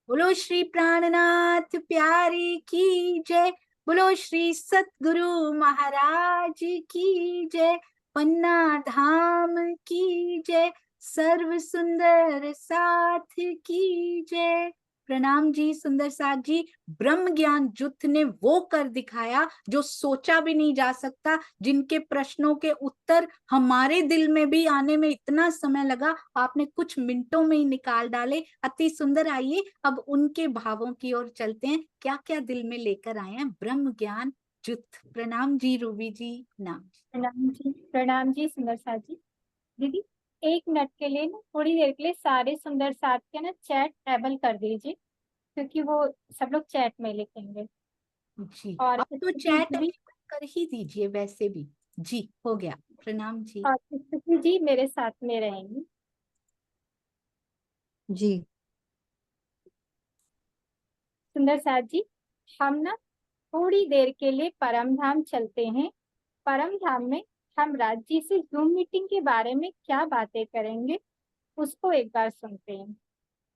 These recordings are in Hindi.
बोलो श्री प्राणनाथ प्यारी की जय। बोलो श्री सतगुरु महाराज की जय। पन्ना धाम की जय। सर्व सुंदर साथ की जय। प्रणाम जी सुंदर साथ जी। ब्रह्म ज्ञान युद्ध ने वो कर दिखाया जो सोचा भी नहीं जा सकता, जिनके प्रश्नों के उत्तर हमारे दिल में भी आने में इतना समय लगा, आपने कुछ मिनटों में ही निकाल डाले। अति सुंदर। आइए अब उनके भावों की ओर चलते हैं, क्या क्या दिल में लेकर आए हैं ब्रह्म ज्ञान युद्ध। प्रणाम जी रूबी जी। नाम। प्रणाम जी सुंदर साथ जी। दीदी, 1 मिनट के लिए ना, थोड़ी देर के लिए सारे सुंदर साथ के ना चैट एबल कर दीजिए, क्योंकि वो सब लोग चैट में लिखेंगे। जी और अब तो स्तुति चैट जी, कर ही दीजिए वैसे भी। जी हो गया। प्रणाम जी। और स्तुति जी मेरे साथ में रहेंगी। जी। सुंदर साथ जी, हम ना थोड़ी देर के लिए परम धाम चलते हैं। परम धाम में हम राज जी से जूम मीटिंग के बारे में क्या बातें करेंगे, उसको एक बार सुनते हैं।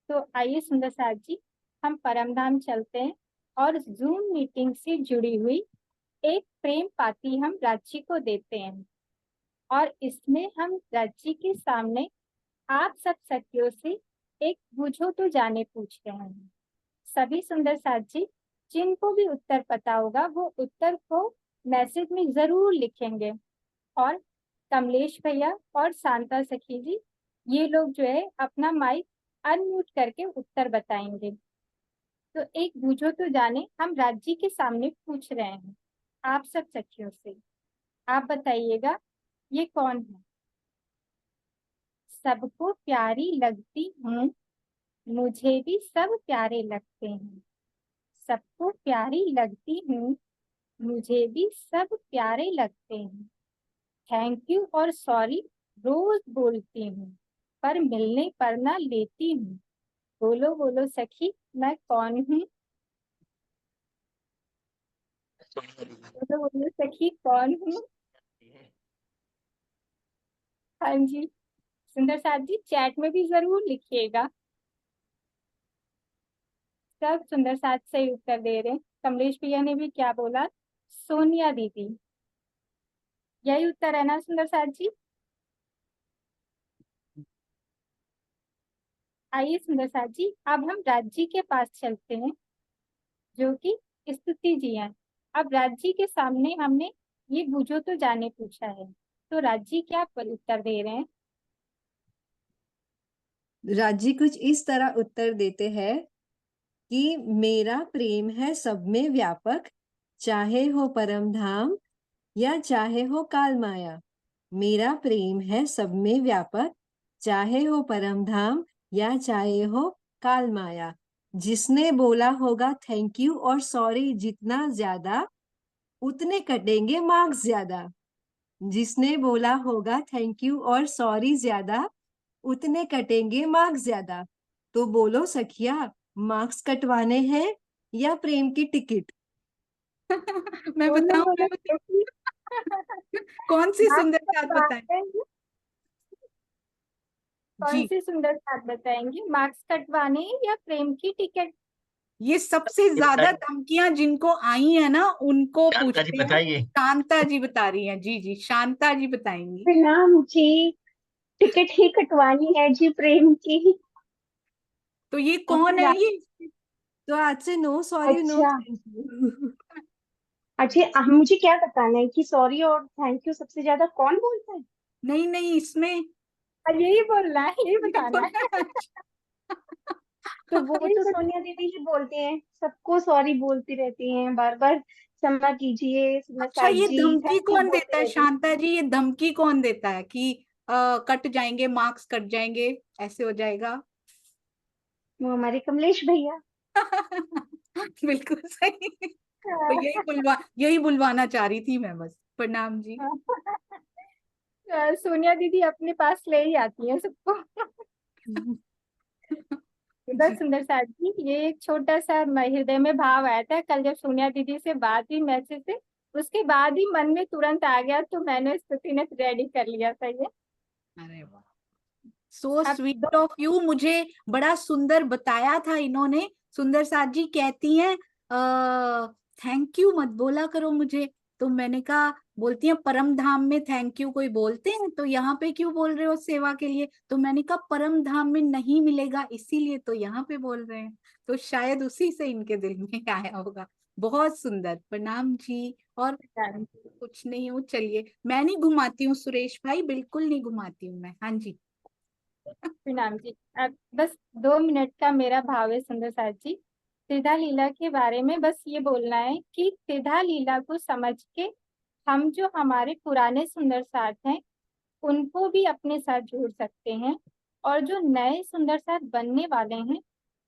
तो आइए सुंदर साथ जी, हम परमधाम चलते हैं और जूम मीटिंग से जुड़ी हुई एक प्रेम पाती हम राज्य को देते हैं। और इसमें हम राज्य के सामने आप सब सखियों से एक बूझो तो जाने पूछ रहे हैं। सभी सुंदर साथ जी, जिनको भी उत्तर पता होगा वो उत्तर को मैसेज में जरूर लिखेंगे। और कमलेश भैया और शांता सखी जी, ये लोग जो है अपना माइक अनम्यूट करके उत्तर बताएंगे। तो एक बूझो तो जाने हम राज्य के सामने पूछ रहे हैं आप सब सखियों से। आप बताइएगा, ये कौन है? सबको प्यारी लगती हूँ, मुझे भी सब प्यारे लगते हैं। सबको प्यारी लगती हूँ, मुझे भी सब प्यारे लगते हैं। थैंक यू और सॉरी रोज बोलती हूँ, पर मिलने पर ना लेती हूँ। बोलो बोलो सखी, मैं कौन हूँ? बोलो बोलो सखी, कौन हूँ? हाँ जी, सुंदर साथ जी चैट में भी जरूर लिखिएगा। सब सुंदर साथ सही उत्तर दे रहे हैं। कमलेश भैया ने भी क्या बोला? सोनिया दीदी। यही उत्तर है ना सुंदर साथ जी? आइए सुंदर साथ जी, अब हम राज्य के पास चलते हैं, जो कि स्तुति जी हैं। अब राज्य के सामने हमने ये बूझो तो जाने पूछा है, तो राज्य क्या उत्तर दे रहे हैं? राजी कुछ इस तरह उत्तर देते हैं कि मेरा प्रेम है सब में व्यापक, चाहे हो परम धाम या चाहे हो काल माया। मेरा प्रेम है सब में व्यापक, चाहे हो परम धाम या चाहे हो काल माया। जिसने बोला होगा थैंक यू और सॉरी जितना ज्यादा, उतने कटेंगे मार्क्स ज्यादा। जिसने बोला होगा थैंक यू और सॉरी ज्यादा, उतने कटेंगे मार्क्स ज्यादा। तो बोलो सखिया, मार्क्स कटवाने हैं या प्रेम की टिकट? मैं बोलो बताऊं, बोलो मैं बताऊं। सखी। कौन सी आप सुंदर सब बात बात बताएं? है, कौन जी, सी सुंदर बात बताएंगे? मार्क्स कटवाने या प्रेम की टिकट? ये सबसे ये ज्यादा बताइए। धमकियां जिनको आई है ना, उनको शांता जी पूछते हैं। बताइए। शांता जी बता रही हैं। जी जी, शांता जी बताएंगी। प्रणाम जी। टिकट ही कटवानी है जी प्रेम की। तो ये और कौन है फिर ये? तो आज से नो सॉरी नो अच्छा, थैंक यू। अच्छा मुझे क्या बताना है कि सॉरी और थैंक यू सबसे ज्यादा कौन बोलता है? नहीं नहीं, इसमें यही बोलना है, यही बताना है। तो वो यही तो बता- सोनिया दीदी ही बोलते हैं, सबको सॉरी बोलती रहती हैं बार बार। क्षमा कीजिए अच्छा, नसाद ये जी, धमकी थैंक यू कौन देता बोलती है रहती हैं। शांता जी? ये धमकी कौन देता है कि कट जाएंगे मार्क्स, कट जाएंगे, ऐसे हो जाएगा? वो हमारे कमलेश भैया। बिल्कुल सही। तो यही बुलवाना चाह रही थी मैं बस। प्रणाम जी। सोनिया दीदी अपने पास ले ही आती है सबको। बस जी। सुंदर साथ जी, ये एक छोटा सा हृदय में भाव आया था कल जब सोनिया दीदी से बात हुई मैसेज से। उसके बाद ही मन में तुरंत आ गया, तो मैंने स्तुति ने रेडी कर लिया था ये। अरे वाह, सो अब स्वीट ऑफ यू। मुझे बड़ा सुंदर बताया था इन्होंने, सुंदर साथ जी कहती हैं थैंक यू मत बोला करो मुझे। तो मैंने कहा, बोलती हैं परम धाम में थैंक यू कोई बोलते हैं, तो यहाँ पे क्यों बोल रहे हो सेवा के लिए? तो मैंने कहा परम धाम में नहीं मिलेगा इसीलिए तो यहाँ पे बोल रहे हैं। तो शायद उसी से इनके दिल में आया होगा। बहुत सुंदर, प्रणाम जी। और कुछ नहीं हूँ, चलिए मैं नहीं घुमाती हूँ सुरेश भाई, बिल्कुल नहीं घुमाती हूँ मैं। हाँ जी। प्रणाम जी। अब बस 2 मिनट का मेरा भाव है सुंदर साथ जी। त्रिधा लीला के बारे में बस ये बोलना है कि त्रिधा लीला को समझ के हम जो हमारे पुराने सुंदर साथ हैं उनको भी अपने साथ जोड़ सकते हैं, और जो नए सुंदर साथ बनने वाले हैं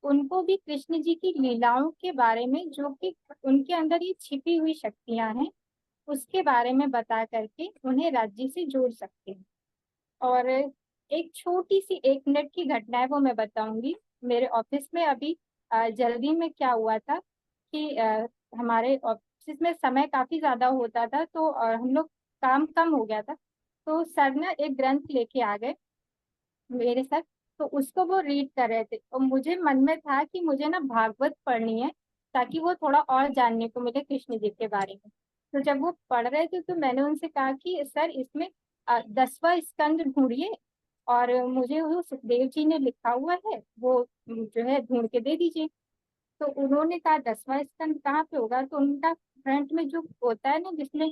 उनको भी कृष्ण जी की लीलाओं के बारे में, जो कि उनके अंदर ये छिपी हुई शक्तियां हैं, उसके बारे में बता करके उन्हें राज्य से जोड़ सकते हैं। और एक छोटी सी 1 मिनट की घटना है, वो मैं बताऊंगी। मेरे ऑफिस में अभी जल्दी में क्या हुआ था कि हमारे ऑफिस में समय काफी ज्यादा होता था, तो हम लोग काम कम हो गया था। तो सर ना एक ग्रंथ लेके आ गए मेरे सर, तो उसको वो रीड कर रहे थे, और मुझे मन में था कि मुझे ना भागवत पढ़नी है ताकि वो थोड़ा और जानने को मिले कृष्ण जी के बारे में। तो जब वो पढ़ रहे थे तो मैंने उनसे कहा कि सर इसमें 10वां स्कंद ढूंढिए, और मुझे वो सुखदेव जी ने लिखा हुआ है वो जो है ढूंढ के दे दीजिए। तो उन्होंने कहा 10वां स्कंद कहाँ पे होगा? तो उनका फ्रंट में जो होता है ना जिसमें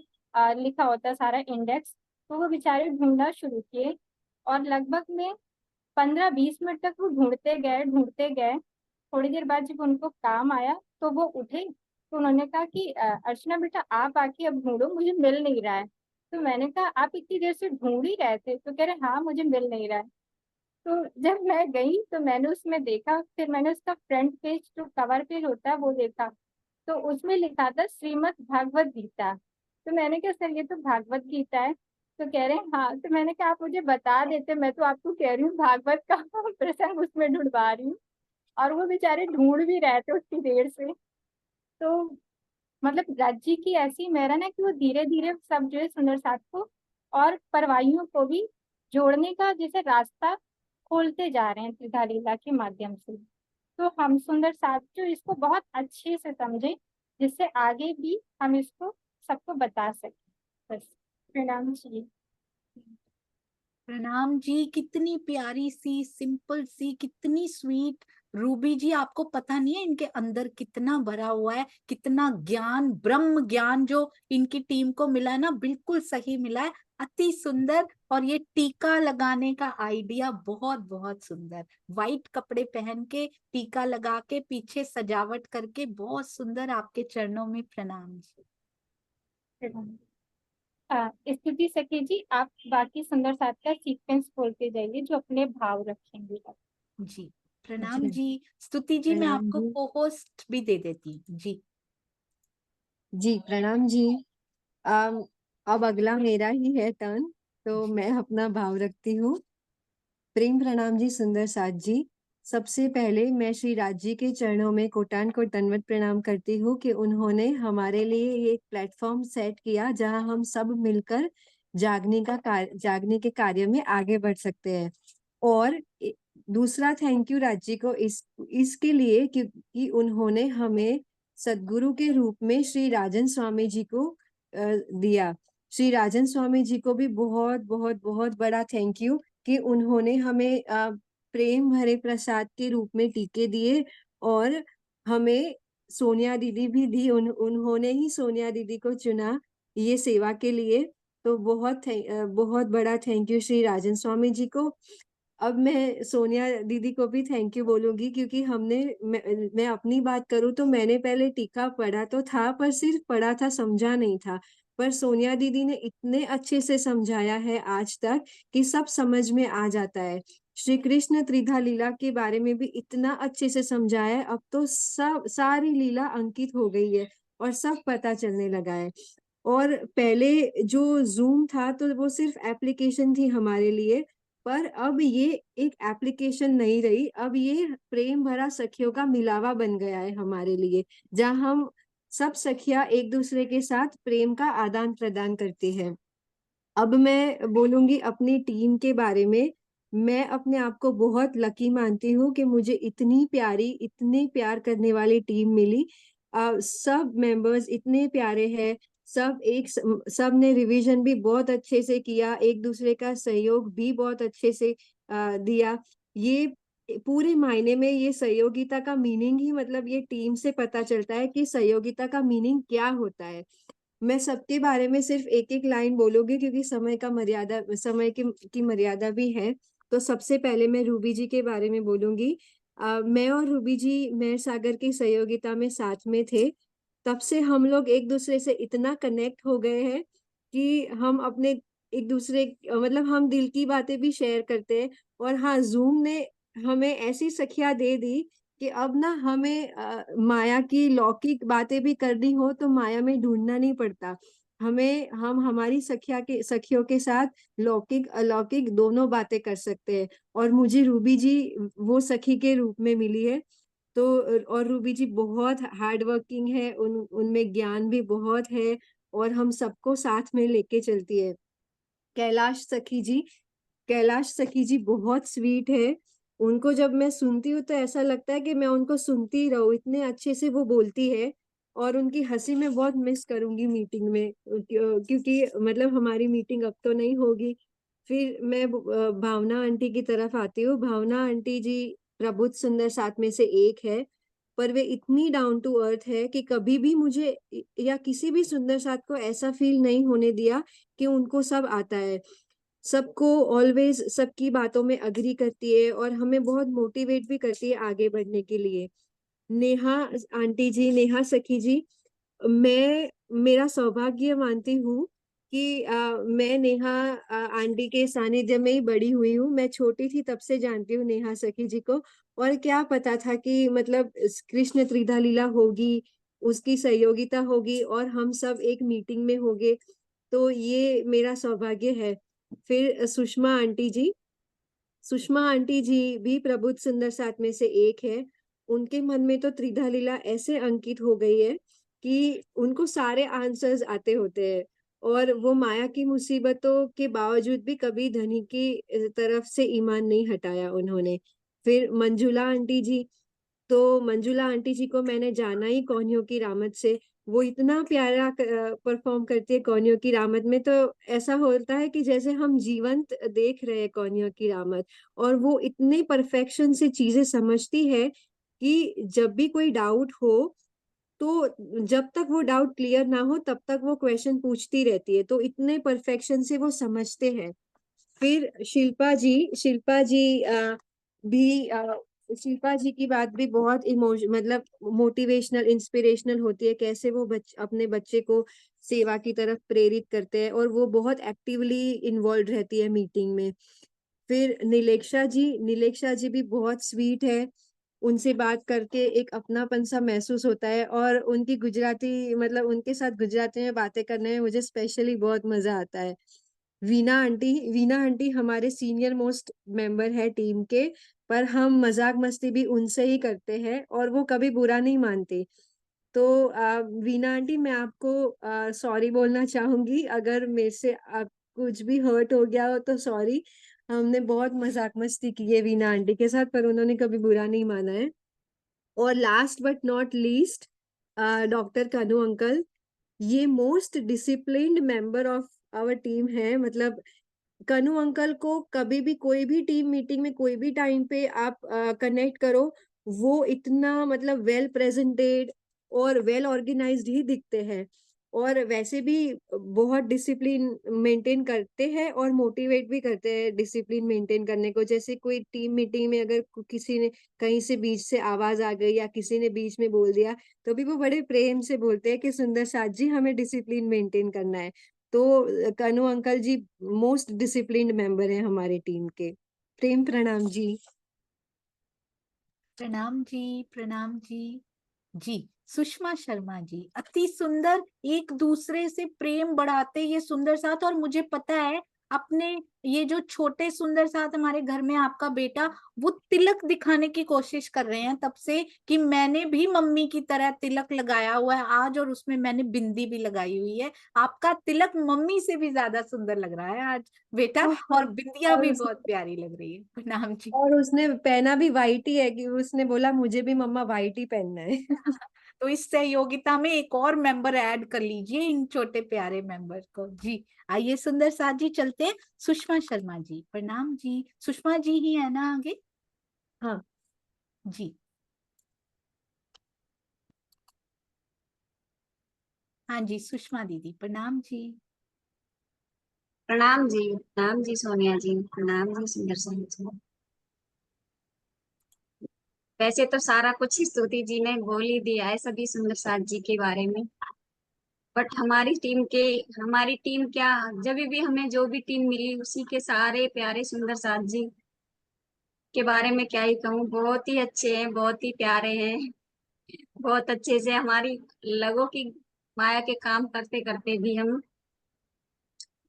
लिखा होता है सारा इंडेक्स, तो वो बेचारे ढूंढना शुरू किए, और लगभग में 15-20 मिनट तक वो ढूंढते गए ढूंढते गए। थोड़ी देर बाद जब उनको काम आया तो वो उठे, तो उन्होंने कहा कि अर्चना बेटा आप आके अब ढूंढो, मुझे मिल नहीं रहा है। तो मैंने कहा आप इतनी देर से ढूंढ ही रहे थे? तो कह रहे हाँ मुझे मिल नहीं रहा है। तो जब मैं गई तो मैंने उसमें देखा, फिर मैंने उसका फ्रंट पेज जो कवर पेज होता है वो देखा, तो उसमें लिखा था श्रीमद् भागवत गीता। तो मैंने कहा सर ये तो भागवत गीता है। तो कह रहे हैं हाँ। तो मैंने कहा आप मुझे बता देते, मैं तो आपको कह रही हूँ भागवत का प्रसंग उसमें ढूंढवा रही हूँ, और वो बेचारे ढूंढ भी रहे थे उतनी देर से। तो मतलब राज्य की ऐसी मेहरन है कि वो धीरे धीरे सब जो है सुंदर साथ को और परवाइयों को भी जोड़ने का जैसे रास्ता खोलते जा रहे हैं त्रिधा लीला के माध्यम से। तो हम सुंदर साथ जो इसको बहुत अच्छे से समझे, जिससे आगे भी हम इसको सबको बता सकें। बस प्रणाम जी। प्रणाम जी। कितनी प्यारी सी, सिंपल सी, कितनी स्वीट। रूबी जी आपको पता नहीं है इनके अंदर कितना भरा हुआ है, कितना ज्ञान, ब्रह्म ज्ञान जो इनकी टीम को मिला है ना, बिल्कुल सही मिला है। अति सुंदर। और ये टीका लगाने का आइडिया बहुत बहुत सुंदर। वाइट कपड़े पहन के टीका लगा के पीछे सजावट करके, बहुत सुंदर। आपके चरणों में प्रणाम जी। प्रणाम। स्तुति सखी जी, आप बाकी सुंदर साथ का सीक्वेंस बोलते जाइए जो अपने भाव रखेंगे। जी प्रणाम जी जी। स्तुति जी मैं प्रणाम आपको जी। को होस्ट भी दे देती हूँ जी। जी प्रणाम जी। अम, अब अगला मेरा ही है टर्न, तो मैं अपना भाव रखती हूँ। प्रेम प्रणाम जी सुंदर साथ जी। सबसे पहले मैं श्री राज जी के चरणों में कोटान को दंडवत प्रणाम करती हूँ कि उन्होंने हमारे लिए ये एक प्लेटफॉर्म सेट किया जहाँ हम सब मिलकर जागने के कार्य में आगे बढ़ सकते हैं। और दूसरा थैंक यू राज जी को इसके लिए क्योंकि उन्होंने हमें सदगुरु के रूप में श्री राजन स्वामी जी को दिया। श्री राजन स्वामी जी को भी बहुत बहुत बहुत बड़ा थैंक यू कि उन्होंने हमें प्रेम भरे प्रसाद के रूप में टीके दिए, और हमें सोनिया दीदी भी दी। उन्होंने ही सोनिया दीदी को चुना ये सेवा के लिए। तो बहुत बड़ा थैंक यू श्री राजन स्वामी जी को। अब मैं सोनिया दीदी को भी थैंक यू बोलूंगी क्योंकि मैं अपनी बात करूँ तो मैंने पहले टीका पढ़ा तो था, पर सिर्फ पढ़ा था, समझा नहीं था। पर सोनिया दीदी ने इतने अच्छे से समझाया है आज तक कि सब समझ में आ जाता है। श्री कृष्ण त्रिधा लीला के बारे में भी इतना अच्छे से समझाया है, अब तो सब सारी लीला अंकित हो गई है और सब पता चलने लगा है। और पहले जो जूम था तो वो सिर्फ एप्लीकेशन थी हमारे लिए, पर अब ये एक एप्लीकेशन नहीं रही, अब ये प्रेम भरा सखियों का मिलावा बन गया है हमारे लिए, जहाँ हम सब सखियां एक दूसरे के साथ प्रेम का आदान प्रदान करते हैं। अब मैं बोलूंगी अपनी टीम के बारे में मैं अपने आप को बहुत लकी मानती हूँ कि मुझे इतनी प्यारी, इतने प्यार करने वाली टीम मिली। सब मेंबर्स इतने प्यारे हैं। सब ने रिवीजन भी बहुत अच्छे से किया, एक दूसरे का सहयोग भी बहुत अच्छे से दिया। ये पूरे मायने में ये सहयोगिता का मीनिंग ही, मतलब ये टीम से पता चलता है कि सहयोगिता का मीनिंग क्या होता है। मैं सबके बारे में सिर्फ एक एक लाइन बोलूंगी क्योंकि समय की मर्यादा भी है। तो सबसे पहले मैं रूबी जी के बारे में बोलूंगी। मैं और रूबी जी मेहर सागर की सहयोगिता में साथ में थे। तब से हम लोग एक दूसरे से इतना कनेक्ट हो गए हैं कि हम अपने एक दूसरे मतलब हम दिल की बातें भी शेयर करते हैं। और हाँ, जूम ने हमें ऐसी सखियां दे दी कि अब ना हमें माया की लौकिक बातें भी करनी हो तो माया में ढूंढना नहीं पड़ता। हम हमारी सखियों के साथ लौकिक अलौकिक दोनों बातें कर सकते हैं। और मुझे रूबी जी वो सखी के रूप में मिली है। तो और रूबी जी बहुत हार्ड वर्किंग है, उनमें ज्ञान भी बहुत है और हम सबको साथ में लेके चलती है। कैलाश सखी जी कैलाश सखी जी बहुत स्वीट है। उनको जब मैं सुनती हूँ तो ऐसा लगता है कि मैं उनको सुनती ही रहूं, इतने अच्छे से वो बोलती है। और उनकी हंसी मैं बहुत मिस करूंगी मीटिंग में, क्योंकि मतलब हमारी मीटिंग अब तो नहीं होगी। फिर मैं भावना आंटी की तरफ आती हूँ। भावना आंटी जी प्रबुद्ध सुंदर साथ में से एक है, पर वे इतनी डाउन टू अर्थ है कि कभी भी मुझे या किसी भी सुंदर साथ को ऐसा फील नहीं होने दिया कि उनको सब आता है। सबको ऑलवेज सबकी बातों में अग्री करती है और हमें बहुत मोटिवेट भी करती है आगे बढ़ने के लिए। नेहा आंटी जी, नेहा सखी जी, मैं मेरा सौभाग्य मानती हूँ कि मैं नेहा आंटी के सानिध्य में ही बड़ी हुई हूँ। मैं छोटी थी तब से जानती हूँ नेहा सखी जी को। और क्या पता था कि मतलब कृष्ण त्रिधा लीला होगी, उसकी सहयोगिता होगी और हम सब एक मीटिंग में होंगे। तो ये मेरा सौभाग्य है। फिर सुषमा आंटी जी भी प्रबुद्ध सुंदर साथ में से एक है। उनके मन में तो त्रिधा लीला ऐसे अंकित हो गई है कि उनको सारे आंसर्स आते होते हैं। और वो माया की मुसीबतों के बावजूद भी कभी धनी की तरफ से ईमान नहीं हटाया उन्होंने। फिर मंजुला आंटी जी को मैंने जाना ही कौनियों की रामत से। वो इतना प्यारा परफॉर्म करती है कौनियों की रामत में, तो ऐसा होता है कि जैसे हम जीवंत देख रहे हैं कौनियों की रामत। और वो इतने परफेक्शन से चीजें समझती है कि जब भी कोई डाउट हो तो जब तक वो डाउट क्लियर ना हो तब तक वो क्वेश्चन पूछती रहती है। तो इतने परफेक्शन से वो समझते हैं। फिर भी शिल्पा जी की बात भी बहुत मतलब मोटिवेशनल इंस्पिरेशनल होती है। कैसे वो अपने बच्चे को सेवा की तरफ प्रेरित करते हैं और वो बहुत एक्टिवली इन्वॉल्व रहती है मीटिंग में। फिर नीलेक्षा जी भी बहुत स्वीट है। उनसे बात करके एक अपनापन सा महसूस होता है। और उनकी गुजराती मतलब उनके साथ गुजराती में बातें करने में मुझे स्पेशली बहुत मजा आता है। वीना आंटी हमारे सीनियर मोस्ट मेंबर है टीम के। पर हम मजाक मस्ती भी उनसे ही करते हैं और वो कभी बुरा नहीं मानते। तो वीना आंटी, मैं आपको सॉरी बोलना चाहूंगी अगर मेरे से आप कुछ भी हर्ट हो गया हो तो सॉरी। हमने बहुत मजाक मस्ती की है वीना आंटी के साथ, पर उन्होंने कभी बुरा नहीं माना है। और last but not least, doctor Kanu uncle, ये most disciplined member of our team है। मतलब कनु अंकल को कभी भी कोई भी टीम मीटिंग में कोई भी टाइम पे आप कनेक्ट करो, वो इतना मतलब वेल प्रेजेंटेड और वेल ऑर्गेनाइज्ड ही दिखते हैं। और वैसे भी बहुत डिसिप्लिन मेंटेन करते हैं और मोटिवेट भी करते हैं डिसिप्लिन मेंटेन करने को। जैसे कोई टीम मीटिंग में अगर किसी ने कहीं से बीच से आवाज आ गई या किसी ने बीच में बोल दिया, तो भी वो बड़े प्रेम से बोलते हैं कि सुंदर साथ जी, हमें डिसिप्लिन मेंटेन करना है। तो कनु अंकल जी मोस्ट डिसिप्लिन्ड मेंबर है हमारे टीम के। प्रेम प्रणाम जी। प्रणाम जी, प्रणाम जी। जी, सुषमा शर्मा जी अति सुंदर, एक दूसरे से प्रेम बढ़ाते ये सुंदर साथ। और मुझे पता है अपने ये जो छोटे सुंदर साथ हमारे घर में आपका बेटा, वो तिलक दिखाने की कोशिश कर रहे हैं तब से कि मैंने भी मम्मी की तरह तिलक लगाया हुआ है आज, और उसमें मैंने बिंदी भी लगाई हुई है। आपका तिलक मम्मी से भी ज्यादा सुंदर लग रहा है आज बेटा, और बिंदिया और भी उस बहुत प्यारी लग रही है। प्रणाम जी। और उसने पहना भी वाइट ही है, कि उसने बोला मुझे भी मम्मा वाइट ही पहनना है। तो इस सहयोगिता में एक और मेंबर ऐड कर लीजिए, इन छोटे प्यारे मेंबर को जी। आइए सुंदर साथ जी, चलते हैं सुषमा शर्मा जी। प्रणाम जी। सुषमा जी ही है ना आगे? हाँ। जी हाँ जी, सुषमा दीदी प्रणाम जी। प्रणाम जी सोनिया जी, प्रणाम जी सुंदर सिंह जी। वैसे तो सारा कुछ ही स्तुति जी ने बोल ही दिया है सभी सुंदर साथ जी के बारे में, बट हमारी टीम क्या, जब भी हमें जो भी टीम मिली उसी के सारे प्यारे सुंदर साथ जी के बारे में क्या ही कहूँ, बहुत ही अच्छे हैं, बहुत ही प्यारे हैं। बहुत अच्छे से हमारी लोगों की माया के काम करते करते भी हम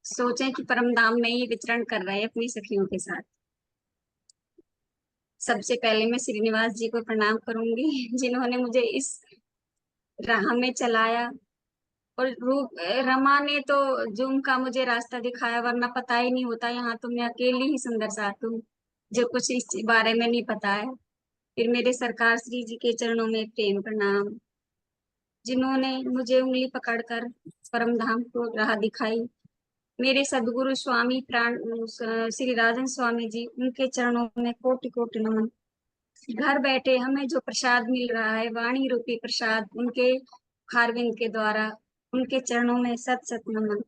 सोचें कि परम धाम में ही विचरण कर रहे हैं अपनी सखियों के साथ। सबसे पहले मैं श्रीनिवास जी को प्रणाम करूंगी जिन्होंने मुझे इस राह में चलाया, और रूप रमा ने तो जूम का मुझे रास्ता दिखाया, वरना पता ही नहीं होता। यहाँ तो मैं अकेली ही सुंदर साथ हूँ जो कुछ इस बारे में नहीं पता है। फिर मेरे सरकार श्री जी के चरणों में प्रेम प्रणाम, जिन्होंने मुझे उंगली पकड़कर परम धाम को राह दिखाई। मेरे सदगुरु स्वामी प्राण श्री राजन स्वामी जी, उनके चरणों में कोटि कोटि नमन। घर बैठे हमें जो प्रसाद मिल रहा है, वाणी रूपी प्रसाद, उनके खारविंद के द्वारा, उनके चरणों में सत सत नमन।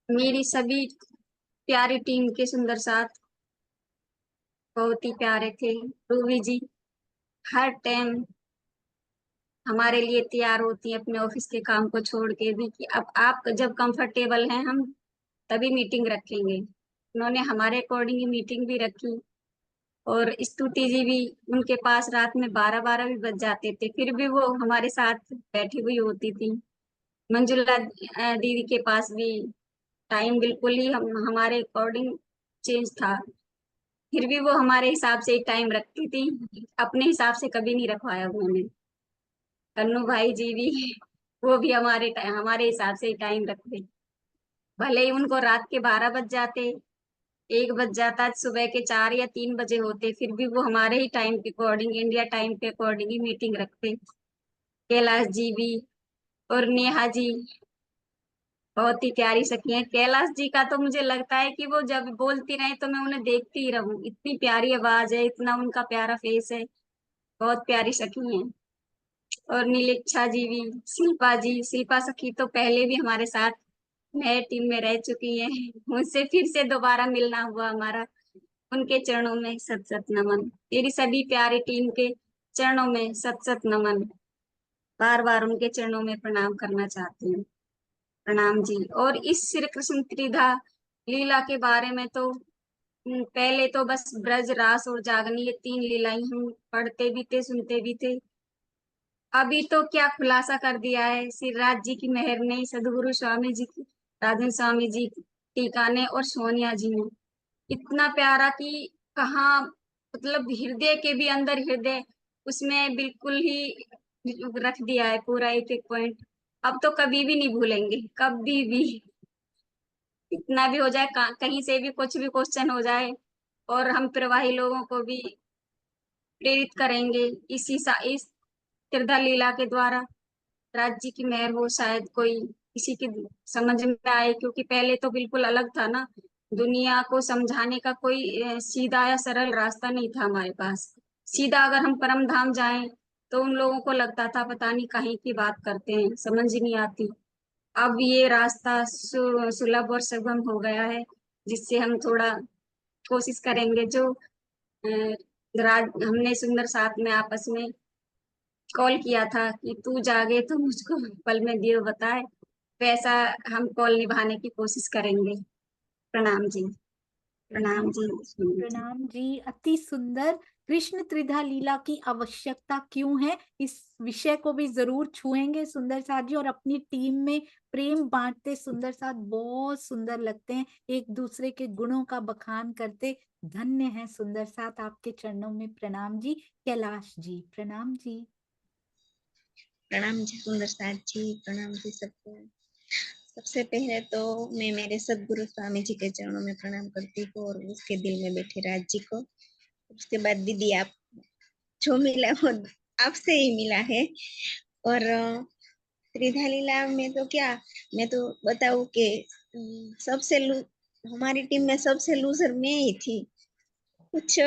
मेरी सभी प्यारी टीम के सुंदर साथ बहुत ही प्यारे थे। रूबी जी हर टाइम हमारे लिए तैयार होती है अपने ऑफिस के काम को छोड़ के भी, कि अब आप जब कंफर्टेबल हैं हम तभी मीटिंग रखेंगे। उन्होंने हमारे अकॉर्डिंग ही मीटिंग भी रखी। और स्तुति जी भी, उनके पास रात में 12-12 भी बज जाते थे, फिर भी वो हमारे साथ बैठी हुई होती थी। मंजुला दीदी के पास भी टाइम बिल्कुल ही हम हमारे अकॉर्डिंग चेंज था, फिर भी वो हमारे हिसाब से ही टाइम रखती थी, अपने हिसाब से कभी नहीं रखवाया उन्होंने। कन्नू भाई जी भी वो भी हमारे हिसाब से ही टाइम रखते, भले ही उनको रात के 12 बज जाते, 1 बज जाता, सुबह के 4 या 3 बजे होते, फिर भी वो हमारे ही टाइम के अकॉर्डिंग, इंडिया टाइम के अकॉर्डिंग ही मीटिंग रखते। कैलाश जी भी और नेहा जी बहुत ही प्यारी सखी हैं। कैलाश जी का तो मुझे लगता है कि वो जब बोलती रहे तो मैं उन्हें देखती ही रहूं, इतनी प्यारी आवाज है, इतना उनका प्यारा फेस है, बहुत प्यारी सखी हैं। और नीलिक्षा जी भी, शिल्पा सखी तो पहले भी हमारे साथ नए टीम में रह चुकी हैं, मुझसे फिर से दोबारा मिलना हुआ हमारा। उनके चरणों में सत सत नमन। तेरी सभी प्यारी टीम के चरणों में सत सत नमन। बार बार उनके चरणों में प्रणाम करना चाहती हूँ। प्रणाम जी। और इस श्री कृष्ण त्रिधा लीला के बारे में तो पहले तो बस ब्रज रास और जागनी, ये 3 लीलाएं हम पढ़ते भी थे, सुनते भी थे। अभी तो क्या खुलासा कर दिया है श्री राज जी की मेहर ने, सदगुरु स्वामी जी की, राजन स्वामी जी, टीका ने और सोनिया जी ने, इतना प्यारा कि कहाँ, मतलब हृदय के भी अंदर हृदय, उसमें बिल्कुल ही रख दिया है पूरा एक एक पॉइंट। अब तो कभी भी नहीं भूलेंगे, कभी भी। इतना भी हो जाए, कहीं से भी कुछ भी क्वेश्चन हो जाए, और हम प्रवाही लोगों को भी प्रेरित करेंगे इस त्रिधा लीला के द्वारा। राज जी की मेहर हो, शायद कोई किसी की समझ में आए, क्योंकि पहले तो बिल्कुल अलग था ना, दुनिया को समझाने का कोई सीधा या सरल रास्ता नहीं था हमारे पास। सीधा अगर हम परम धाम जाएं तो उन लोगों को लगता था पता नहीं कहीं की बात करते हैं, समझ ही नहीं आती। अब ये रास्ता सुलभ और सुगम हो गया है, जिससे हम थोड़ा कोशिश करेंगे, जो हमने सुंदर साथ में आपस में कॉल किया था कि तू जागे तो मुझको पल में देव बताए, वैसा हम कॉल निभाने की कोशिश करेंगे। प्रणाम जी। प्रणाम प्रणाम। जी। प्रणाम जी, अति सुंदर। कृष्ण त्रिधा लीला की आवश्यकता क्यों है, इस विषय को भी जरूर छुएंगे सुंदर साथ जी। और अपनी टीम में प्रेम बांटते सुंदर साथ बहुत सुंदर लगते हैं, एक दूसरे के गुणों का बखान करते। धन्य है सुंदर साथ, आपके चरणों में प्रणाम जी। कैलाश जी प्रणाम जी। प्रणाम जी सुंदर साथ जी, प्रणाम जी सबको। सबसे पहले तो मैं मेरे सदगुरु स्वामी जी के चरणों में प्रणाम करती हूँ और उसके दिल में बैठे राज जी को। उसके बाद दीदी, आप जो मिला वो आपसे ही मिला है। और त्रिधा लीला में तो क्या, मैं तो बताऊं कि सबसे हमारी टीम में सबसे लूजर मैं ही थी। कुछ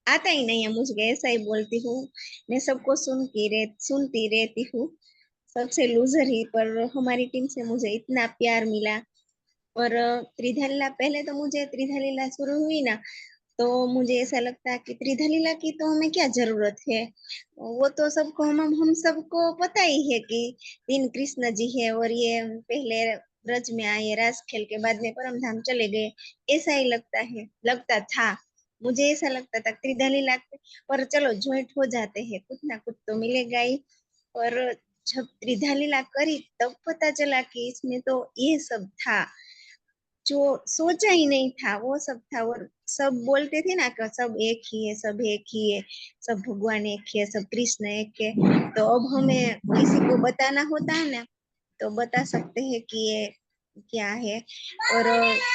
आता ही नहीं है मुझे, ऐसा ही बोलती हूँ। मैं सबको सुनती रहती हूँ, सबसे लूजर ही। पर हमारी टीम से मुझे इतना प्यार मिला। और त्रिधा लीला, पहले तो मुझे त्रिधा लीला शुरू हुई ना, तो मुझे ऐसा लगता है कि त्रिधा लीला की तो हमें क्या जरूरत है, वो तो सबको हम सबको पता ही है कि 3 कृष्ण जी है और ये पहले ब्रज में आए, रास खेल के बाद में परम धाम चले गए, ऐसा ही लगता था। मुझे ऐसा लगता था त्रिधा लीला, पर चलो ज्वाइंट हो जाते हैं, कुछ ना कुछ तो मिलेगा ही। और जब त्रिधा लीला करी तब पता चला कि इसमें तो ये सब था जो सोचा ही नहीं था, वो सब था। और सब बोलते थे ना कि सब एक ही है, सब एक ही है, सब भगवान एक है, सब कृष्ण एक है। तो अब हमें किसी को बताना होता है ना, तो बता सकते हैं कि ये क्या है। और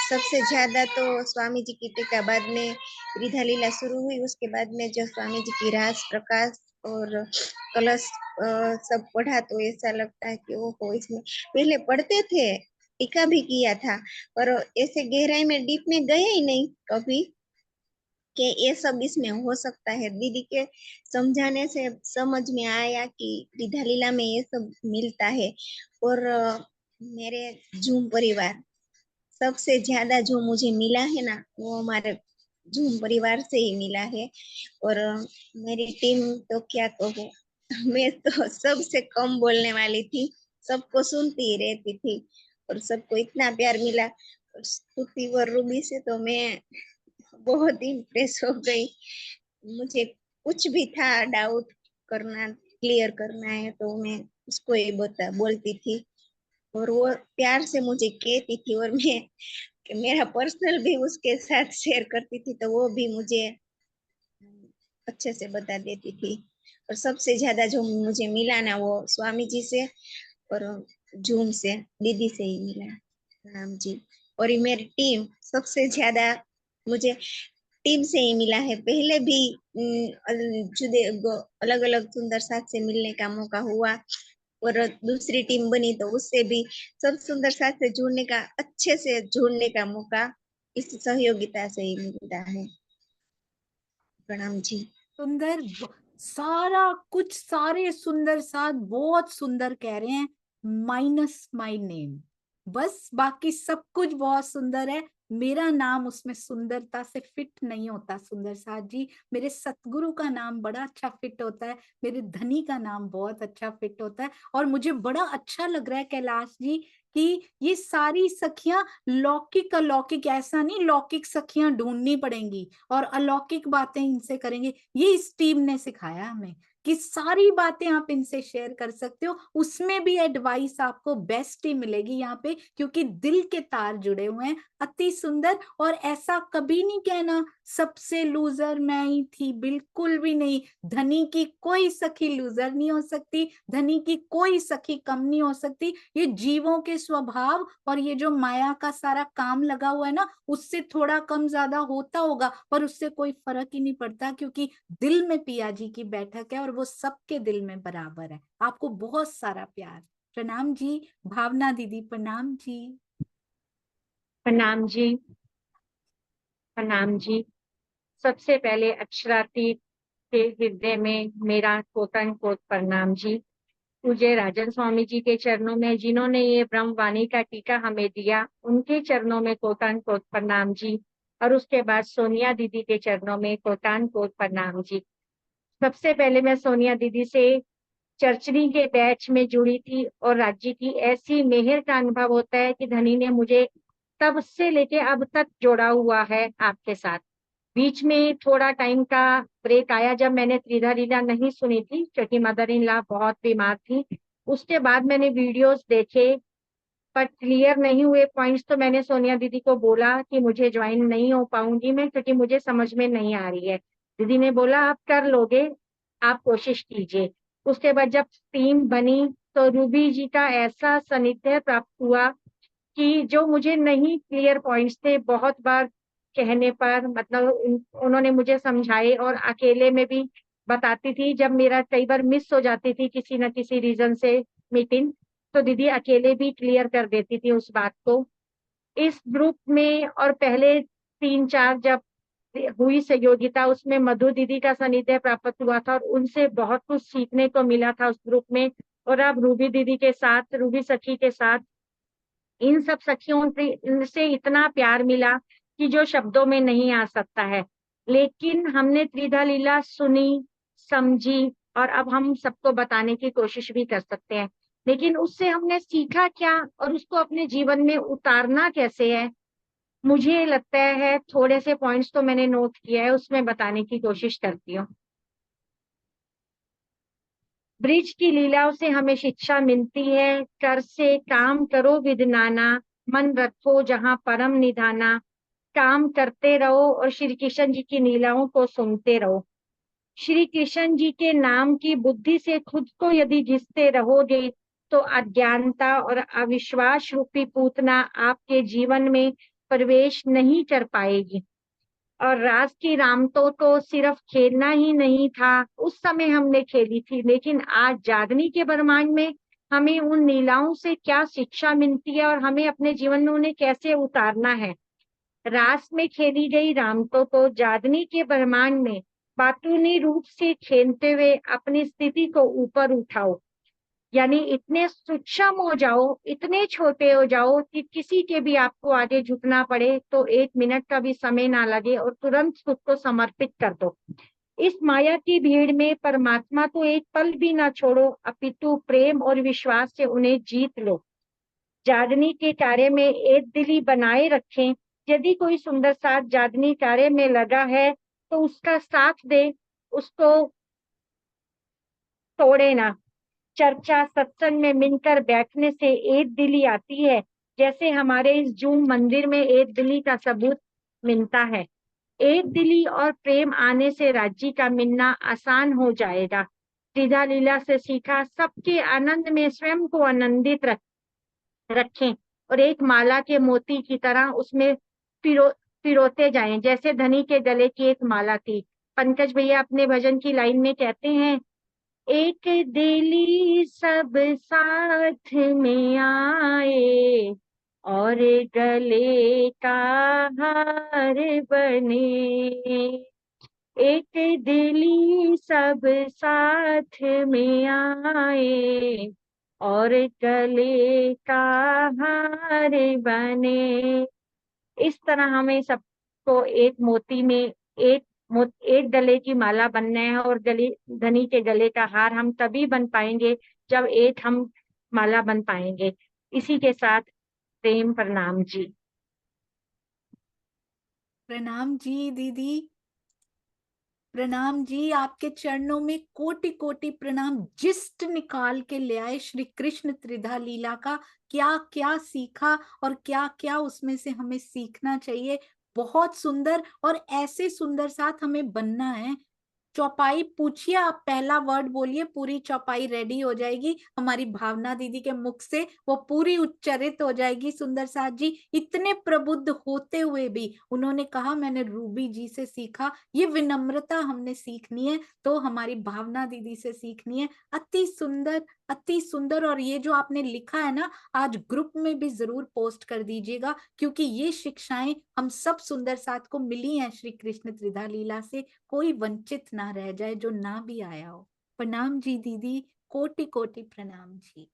सबसे ज्यादा तो स्वामी जी की टीका, बाद में त्रिधा लीला शुरू हुई, उसके बाद में जो स्वामी जी की रास प्रकाश और कलश सब पढ़ा, तो ऐसा लगता है कि वो इसमें पहले पढ़ते थे, टीका भी किया था, पर ऐसे गहराई में डीप में गए ही नहीं कभी कि ये सब इसमें हो सकता है। दीदी के समझाने से समझ में आया कि त्रिधा लीला में ये सब मिलता है। और मेरे झूम परिवार, सबसे ज्यादा जो मुझे मिला है ना, वो हमारे झूम परिवार से ही मिला है। और मेरी टीम तो क्या कहूँ, मैं तो सबसे कम बोलने वाली थी, सबको सुनती ही रहती थी और सबको इतना प्यार मिला। और स्तुति और रूबी से तो मैं बहुत इम्प्रेस हो गई। मुझे कुछ भी था डाउट करना, क्लियर करना है, तो मैं उसको ही बोलती थी और वो प्यार से मुझे कहती थी। और मैं कि मेरा पर्सनल भी उसके साथ शेयर करती थी, तो वो भी मुझे अच्छे से बता देती थी। और सबसे ज्यादा जो मुझे मिला ना, वो स्वामी जी से और जूम से, दीदी से ही मिला। राम जी। और ये मेरी टीम, सबसे ज्यादा मुझे टीम से ही मिला है। पहले भी जुदे अलग अलग सुंदर साथ से मिलने का मौका हुआ, और दूसरी टीम बनी तो उससे भी सब सुंदर साथ से जुड़ने का, अच्छे से जुड़ने का मौका इस सहयोगिता से ही मिलता है। प्रणाम जी। सुंदर सारा कुछ, सारे सुंदर साथ बहुत सुंदर कह रहे हैं, माइनस माय नेम। बस बाकी सब कुछ बहुत सुंदर है, मेरा नाम उसमें सुंदरता से फिट नहीं होता सुंदर साथ जी। मेरे सतगुरु का नाम बड़ा अच्छा फिट होता है, मेरे धनी का नाम बहुत अच्छा फिट होता है। और मुझे बड़ा अच्छा लग रहा है कैलाश जी कि ये सारी सखियां लौकिक अलौकिक, ऐसा नहीं लौकिक सखियां ढूंढनी पड़ेंगी और अलौकिक बातें इनसे करेंगे। ये इस टीम ने सिखाया हमें कि सारी बातें आप इनसे शेयर कर सकते हो, उसमें भी एडवाइस आपको बेस्ट ही मिलेगी यहाँ पे, क्योंकि दिल के तार जुड़े हुए हैं। अति सुंदर। और ऐसा कभी नहीं कहना सबसे लूजर मैं ही थी, बिल्कुल भी नहीं। धनी की कोई सखी लूजर नहीं हो सकती, धनी की कोई सखी कम नहीं हो सकती। ये जीवों के स्वभाव और ये जो माया का सारा काम लगा हुआ है ना, उससे थोड़ा कम ज्यादा होता होगा, पर उससे कोई फर्क ही नहीं पड़ता, क्योंकि दिल में पिया जी की बैठक है और वो सबके दिल में बराबर है। आपको बहुत सारा प्यार। प्रणाम जी। भावना दीदी प्रणाम जी। प्रणाम जी। प्रणाम जी। सबसे पहले अक्षरातीत के हृदय में मेरा कोटन कोट प्रणाम जी। पूज्य राजन स्वामी जी के चरणों में, जिन्होंने ये ब्रह्मवाणी का टीका हमें दिया, उनके चरणों में कोटान कोट प्रणाम जी। और उसके बाद सोनिया दीदी के चरणों में कोटान कोट प्रणाम जी। सबसे पहले मैं सोनिया दीदी से चर्चनी के बैच में जुड़ी थी, और राज्य की ऐसी मेहर का अनुभव होता है कि धनी ने मुझे तब से लेके अब तक जोड़ा हुआ है आपके साथ। बीच में थोड़ा टाइम का ब्रेक आया जब मैंने त्रिधा लीला नहीं सुनी थी, क्योंकि मदर इन लॉ बहुत बीमार थी। उसके बाद मैंने वीडियोस देखे, पर क्लियर नहीं हुए पॉइंट्स, तो मैंने सोनिया दीदी को बोला कि मुझे ज्वाइन नहीं हो पाऊंगी मैं, क्योंकि मुझे समझ में नहीं आ रही है। दीदी ने बोला आप कर लोगे, आप कोशिश कीजिए। उसके बाद जब टीम बनी तो रूबी जी का ऐसा सानिध्य प्राप्त हुआ कि जो मुझे नहीं क्लियर पॉइंट्स थे, बहुत बार कहने पर मतलब उन्होंने मुझे समझाए, और अकेले में भी बताती थी जब मेरा कई बार मिस हो जाती थी किसी न किसी रीजन से मीटिंग, तो दीदी अकेले भी क्लियर कर देती थी उस बात को। इस ग्रुप में और पहले 3-4 जब हुई सहयोगिता, उसमें मधु दीदी का सानिध्य प्राप्त हुआ था और उनसे बहुत कुछ सीखने को मिला था उस ग्रुप में। और अब रूबी दीदी के साथ, रूबी सखी के साथ, इन सब सखियों से इतना प्यार मिला कि जो शब्दों में नहीं आ सकता है। लेकिन हमने त्रिधा लीला सुनी, समझी, और अब हम सबको बताने की कोशिश भी कर सकते हैं। लेकिन उससे हमने सीखा क्या और उसको अपने जीवन में उतारना कैसे है, मुझे लगता है थोड़े से पॉइंट्स तो मैंने नोट किया है, उसमें बताने की कोशिश करती हूँ। ब्रिज की लीलाओं से हमें शिक्षा मिलती है, कर से काम करो विद नाना, मन रखो जहाँ परम निधाना, काम करते रहो और श्री कृष्ण जी की लीलाओं को सुनते रहो। श्री कृष्ण जी के नाम की बुद्धि से खुद को यदि जिसते रहोगे तो अज्ञानता और अविश्वास रूपी पूतना आपके जीवन में प्रवेश नहीं कर पाएगी। और रास की राम तो सिर्फ खेलना ही नहीं था, उस समय हमने खेली थी, लेकिन आज जागनी के ब्रह्मांड में हमें उन लीलाओं से क्या शिक्षा मिलती है और हमें अपने जीवन में उन्हें कैसे उतारना है। रास में खेली गई राम तो जागनी के ब्रह्मांड में बातूनी रूप से खेलते हुए अपनी स्थिति को ऊपर उठाओ, यानी इतने सूक्ष्म हो जाओ, इतने छोटे हो जाओ कि किसी के भी आपको आगे झुकना पड़े तो 1 मिनट का भी समय ना लगे और तुरंत खुद को समर्पित कर दो। इस माया की भीड़ में परमात्मा को एक पल भी ना छोड़ो, अपितु प्रेम और विश्वास से उन्हें जीत लो। जागनी के कार्य में एक दिली बनाए रखें। यदि कोई सुंदर साथ जागनी कार्य में लगा है तो उसका साथ दे, उसको तोड़े ना। चर्चा सत्संग में मिलकर बैठने से एक दिली आती है, जैसे हमारे इस जूम मंदिर में एक दिली का सबूत मिलता है। एक दिली और प्रेम आने से राज्य का मिलना आसान हो जाएगा। त्रिधा लीला से सीखा, सबके आनंद में स्वयं को आनंदित रखें और एक माला के मोती की तरह उसमें पिरोते जाएं, जैसे धनी के गले की एक माला थी। पंकज भैया अपने भजन की लाइन में कहते हैं, एक दिली सब साथ में आए और गले का हार बने। एक दिली सब साथ में आए और गले का हार बने। इस तरह हमें सबको एक मोती में एक एक गले की माला बनना है, और गले धनी के गले का हार हम तभी बन पाएंगे जब एक हम माला बन पाएंगे। इसी के साथ प्रेम प्रणाम जी। प्रणाम जी दीदी, प्रणाम जी, आपके चरणों में कोटि कोटि प्रणाम। जिस्ट निकाल के ले आए श्री कृष्ण त्रिधा लीला का, क्या क्या सीखा और क्या क्या उसमें से हमें सीखना चाहिए। बहुत सुंदर, और ऐसे सुंदर साथ हमें बनना है। चौपाई पूछिए, आप पहला वर्ड बोलिए, पूरी चौपाई रेडी हो जाएगी हमारी भावना दीदी के मुख से, वो पूरी उच्चरित हो जाएगी। सुंदर साथ जी इतने प्रबुद्ध होते हुए भी उन्होंने कहा मैंने रूबी जी से सीखा। ये विनम्रता हमने सीखनी है तो हमारी भावना दीदी से सीखनी है। अति सुंदर, अति सुंदर। और ये जो आपने लिखा है ना, आज ग्रुप में भी जरूर पोस्ट कर दीजिएगा, क्योंकि ये शिक्षाएं हम सब सुंदर साथ को मिली हैं श्री कृष्ण त्रिधा लीला से। कोई वंचित ना रह जाए जो ना भी आया हो। प्रणाम जी दीदी, कोटि कोटि प्रणाम जी।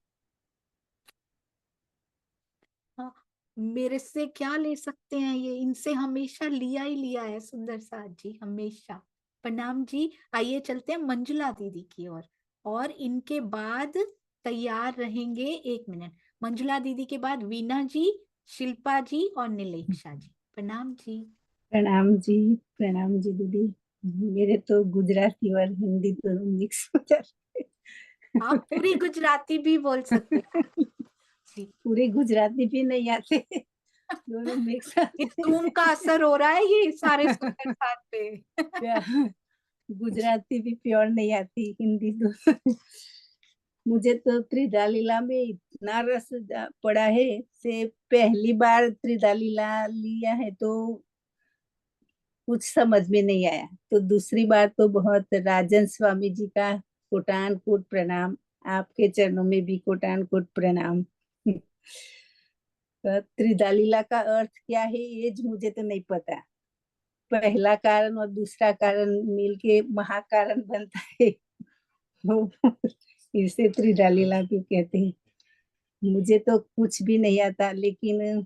हाँ, मेरे से क्या ले सकते हैं ये, इनसे हमेशा लिया ही लिया है सुंदर साथ जी, हमेशा। प्रणाम जी। आइए चलते हैं मंजुला दीदी की ओर, और इनके बाद तैयार रहेंगे 1 मिनट। मंजुला दीदी के बाद वीना जी, शिल्पा जी और नीलेक्षा जी। प्रणाम जी। प्रणाम जी दीदी। मेरे तो गुजराती और हिंदी दोनों मिक्स हो जाते आप पूरी गुजराती भी बोल सकते हैं जी। पूरे गुजराती भी नहीं आते, दोनों मिक्स ये आते जूम का असर हो रहा है ये सारे सुंदर साथ पे गुजराती भी प्योर नहीं आती, हिंदी तो मुझे तो त्रिदालीला में इतना रस पड़ा है से पहली बार त्रिदालीला लिया है तो कुछ समझ में नहीं आया, तो दूसरी बार तो बहुत राजन स्वामी जी का कोटान कोट प्रणाम, आपके चरणों में भी कोटान कोट प्रणाम। तो त्रिदालीला का अर्थ क्या है ये मुझे तो नहीं पता, पहला कारण और दूसरा कारण मिलके महाकारण बनता है तो इसे त्रिदालीला क्यों कहते हैं, मुझे तो कुछ भी नहीं आता, लेकिन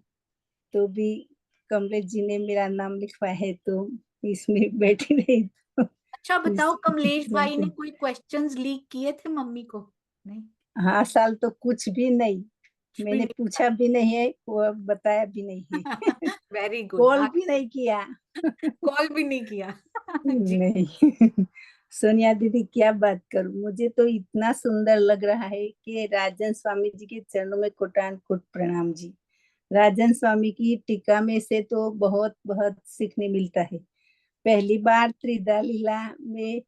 तो भी कमलेश जी ने मेरा नाम लिखवाया है तो इसमें बैठी नहीं तो अच्छा बताओ, कमलेश भाई ने बोलते कोई क्वेश्चंस लीक किए थे मम्मी को? नहीं, हाँ साल तो कुछ भी नहीं, कुछ भी मैंने नहीं पूछा भी नहीं है, वो बताया भी नहीं है वेरी गुड। कॉल भी नहीं किया कॉल भी नहीं किया जी। नहीं सोनिया दीदी क्या बात करूं, मुझे तो इतना सुंदर लग रहा है कि राजन स्वामी जी के चरणों में कोटान कोट प्रणाम जी। राजन स्वामी की टीका में से तो बहुत बहुत सीखने मिलता है, पहली बार त्रिदालीला में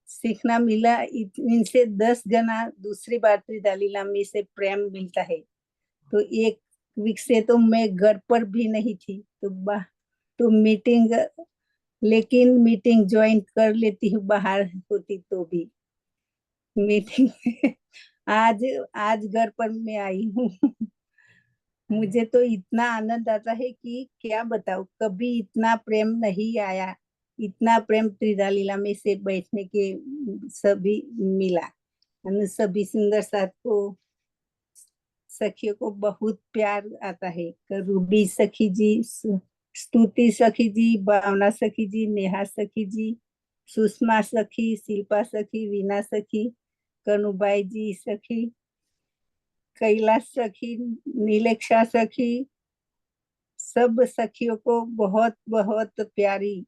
सीखना मिला, इनसे 10 गुना दूसरी बार त्रिदालीला में से प्रेम मिलता है। तो एक वीक से तो मैं घर पर भी नहीं थी, तो मीटिंग, लेकिन मीटिंग ज्वाइन कर लेती हूँ बाहर होती तो भी मीटिंग आज आज घर पर मैं आई हूँ मुझे तो इतना आनंद आता है कि क्या बताऊं, कभी इतना प्रेम नहीं आया, इतना प्रेम त्रिदालीला में से बैठने के सभी मिला, सभी सुंदर साथ को सखियों को बहुत प्यार आता है, रूबी सखी जी, स्तुति सखी जी, भावना सखी जी, नेहा सखी जी, सुषमा सखी, शिल्पा सखी, वीना सखी, कनुबाई जी सखी, कैलाश सखी, नीलेक्षा सखी, सब सखियों को बहुत बहुत प्यारी,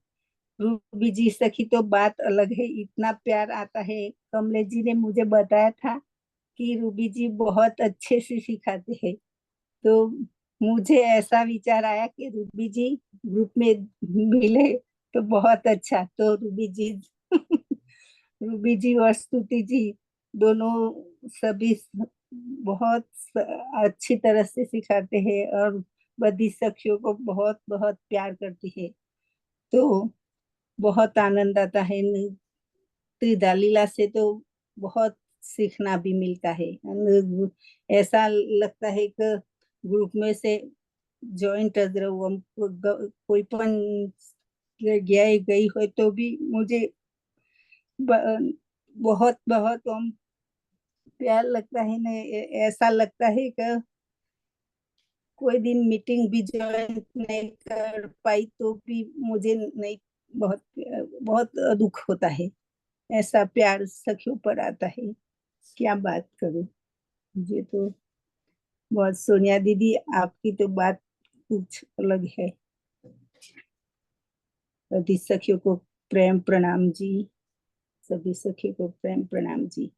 रूबी जी सखी तो बात अलग है, इतना प्यार आता है। कमलेश जी ने मुझे बताया था कि रूबी जी बहुत अच्छे से सिखाते हैं, तो मुझे ऐसा विचार आया कि रूबी जी ग्रुप में मिले तो बहुत अच्छा, तो रूबी जी रूबी जी और स्तुति जी दोनों सभी बहुत अच्छी तरह से सिखाते हैं और बदी सखियों को बहुत बहुत प्यार करती है, तो बहुत आनंद आता है। त्रिदालीला से तो बहुत सीखना भी मिलता है, ऐसा लगता है कि ग्रुप में से जॉइंट कोई पण गई हो तो भी मुझे बहुत बहुत प्यार लगता है ना, ऐसा लगता है कि कोई दिन मीटिंग भी ज्वाइन नहीं कर पाई तो भी मुझे नहीं, बहुत बहुत दुख होता है, ऐसा प्यार सखियों पर आता है, क्या बात करूं, मुझे तो बहुत, सोनिया दीदी आपकी तो बात कुछ अलग है। सभी सखियों को प्रेम प्रणाम जी, सभी सखियों को प्रेम प्रणाम जी।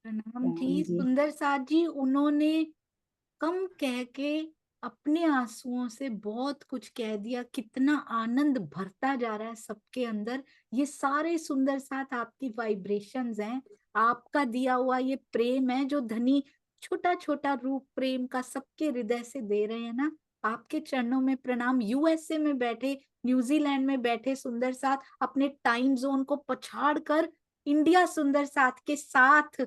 प्रणाम प्रणाम जी। जी। सुंदर साथ जी, उन्होंने कम कह के अपने आंसुओं से बहुत कुछ कह दिया, कितना आनंद भरता जा रहा है सबके अंदर। ये सारे सुंदर साथ आपकी वाइब्रेशंस हैं, आपका दिया हुआ ये प्रेम है जो धनी छोटा छोटा रूप प्रेम का सबके हृदय से दे रहे हैं ना। आपके चरणों में प्रणाम। यूएसए में बैठे, न्यूजीलैंड में बैठे सुंदर साथ अपने टाइम जोन को पछाड़ कर इंडिया सुंदर साथ के साथ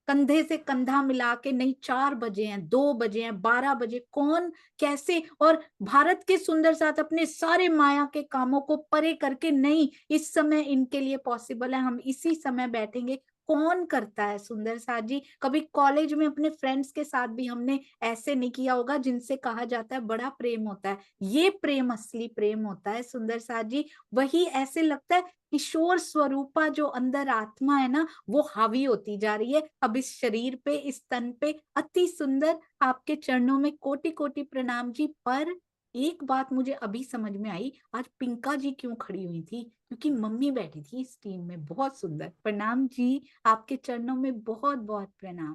कंधे से कंधा मिला के, नहीं 4 बजे हैं, 2 बजे हैं, 12 बजे, कौन कैसे, और भारत के सुंदर साथ अपने सारे माया के कामों को परे करके, नहीं इस समय इनके लिए पॉसिबल है, हम इसी समय बैठेंगे। कौन करता है सुंदर साथ जी? कभी कॉलेज में अपने फ्रेंड्स के साथ भी हमने ऐसे नहीं किया होगा, जिनसे कहा जाता है बड़ा प्रेम होता है। ये प्रेम असली प्रेम होता है सुंदर साथ जी। वही ऐसे लगता है किशोर स्वरूपा जो अंदर आत्मा है ना, वो हावी होती जा रही है अब इस शरीर पे, इस तन पे। अति सुंदर। आपके चरणों में कोटि कोटि प्रणाम जी। पर एक बात मुझे अभी समझ में आई, आज पिंका जी क्यों खड़ी हुई थी, क्योंकि मम्मी बैठी थी इस टीम में। बहुत सुंदर। प्रणाम जी, आपके चरणों में बहुत बहुत प्रणाम।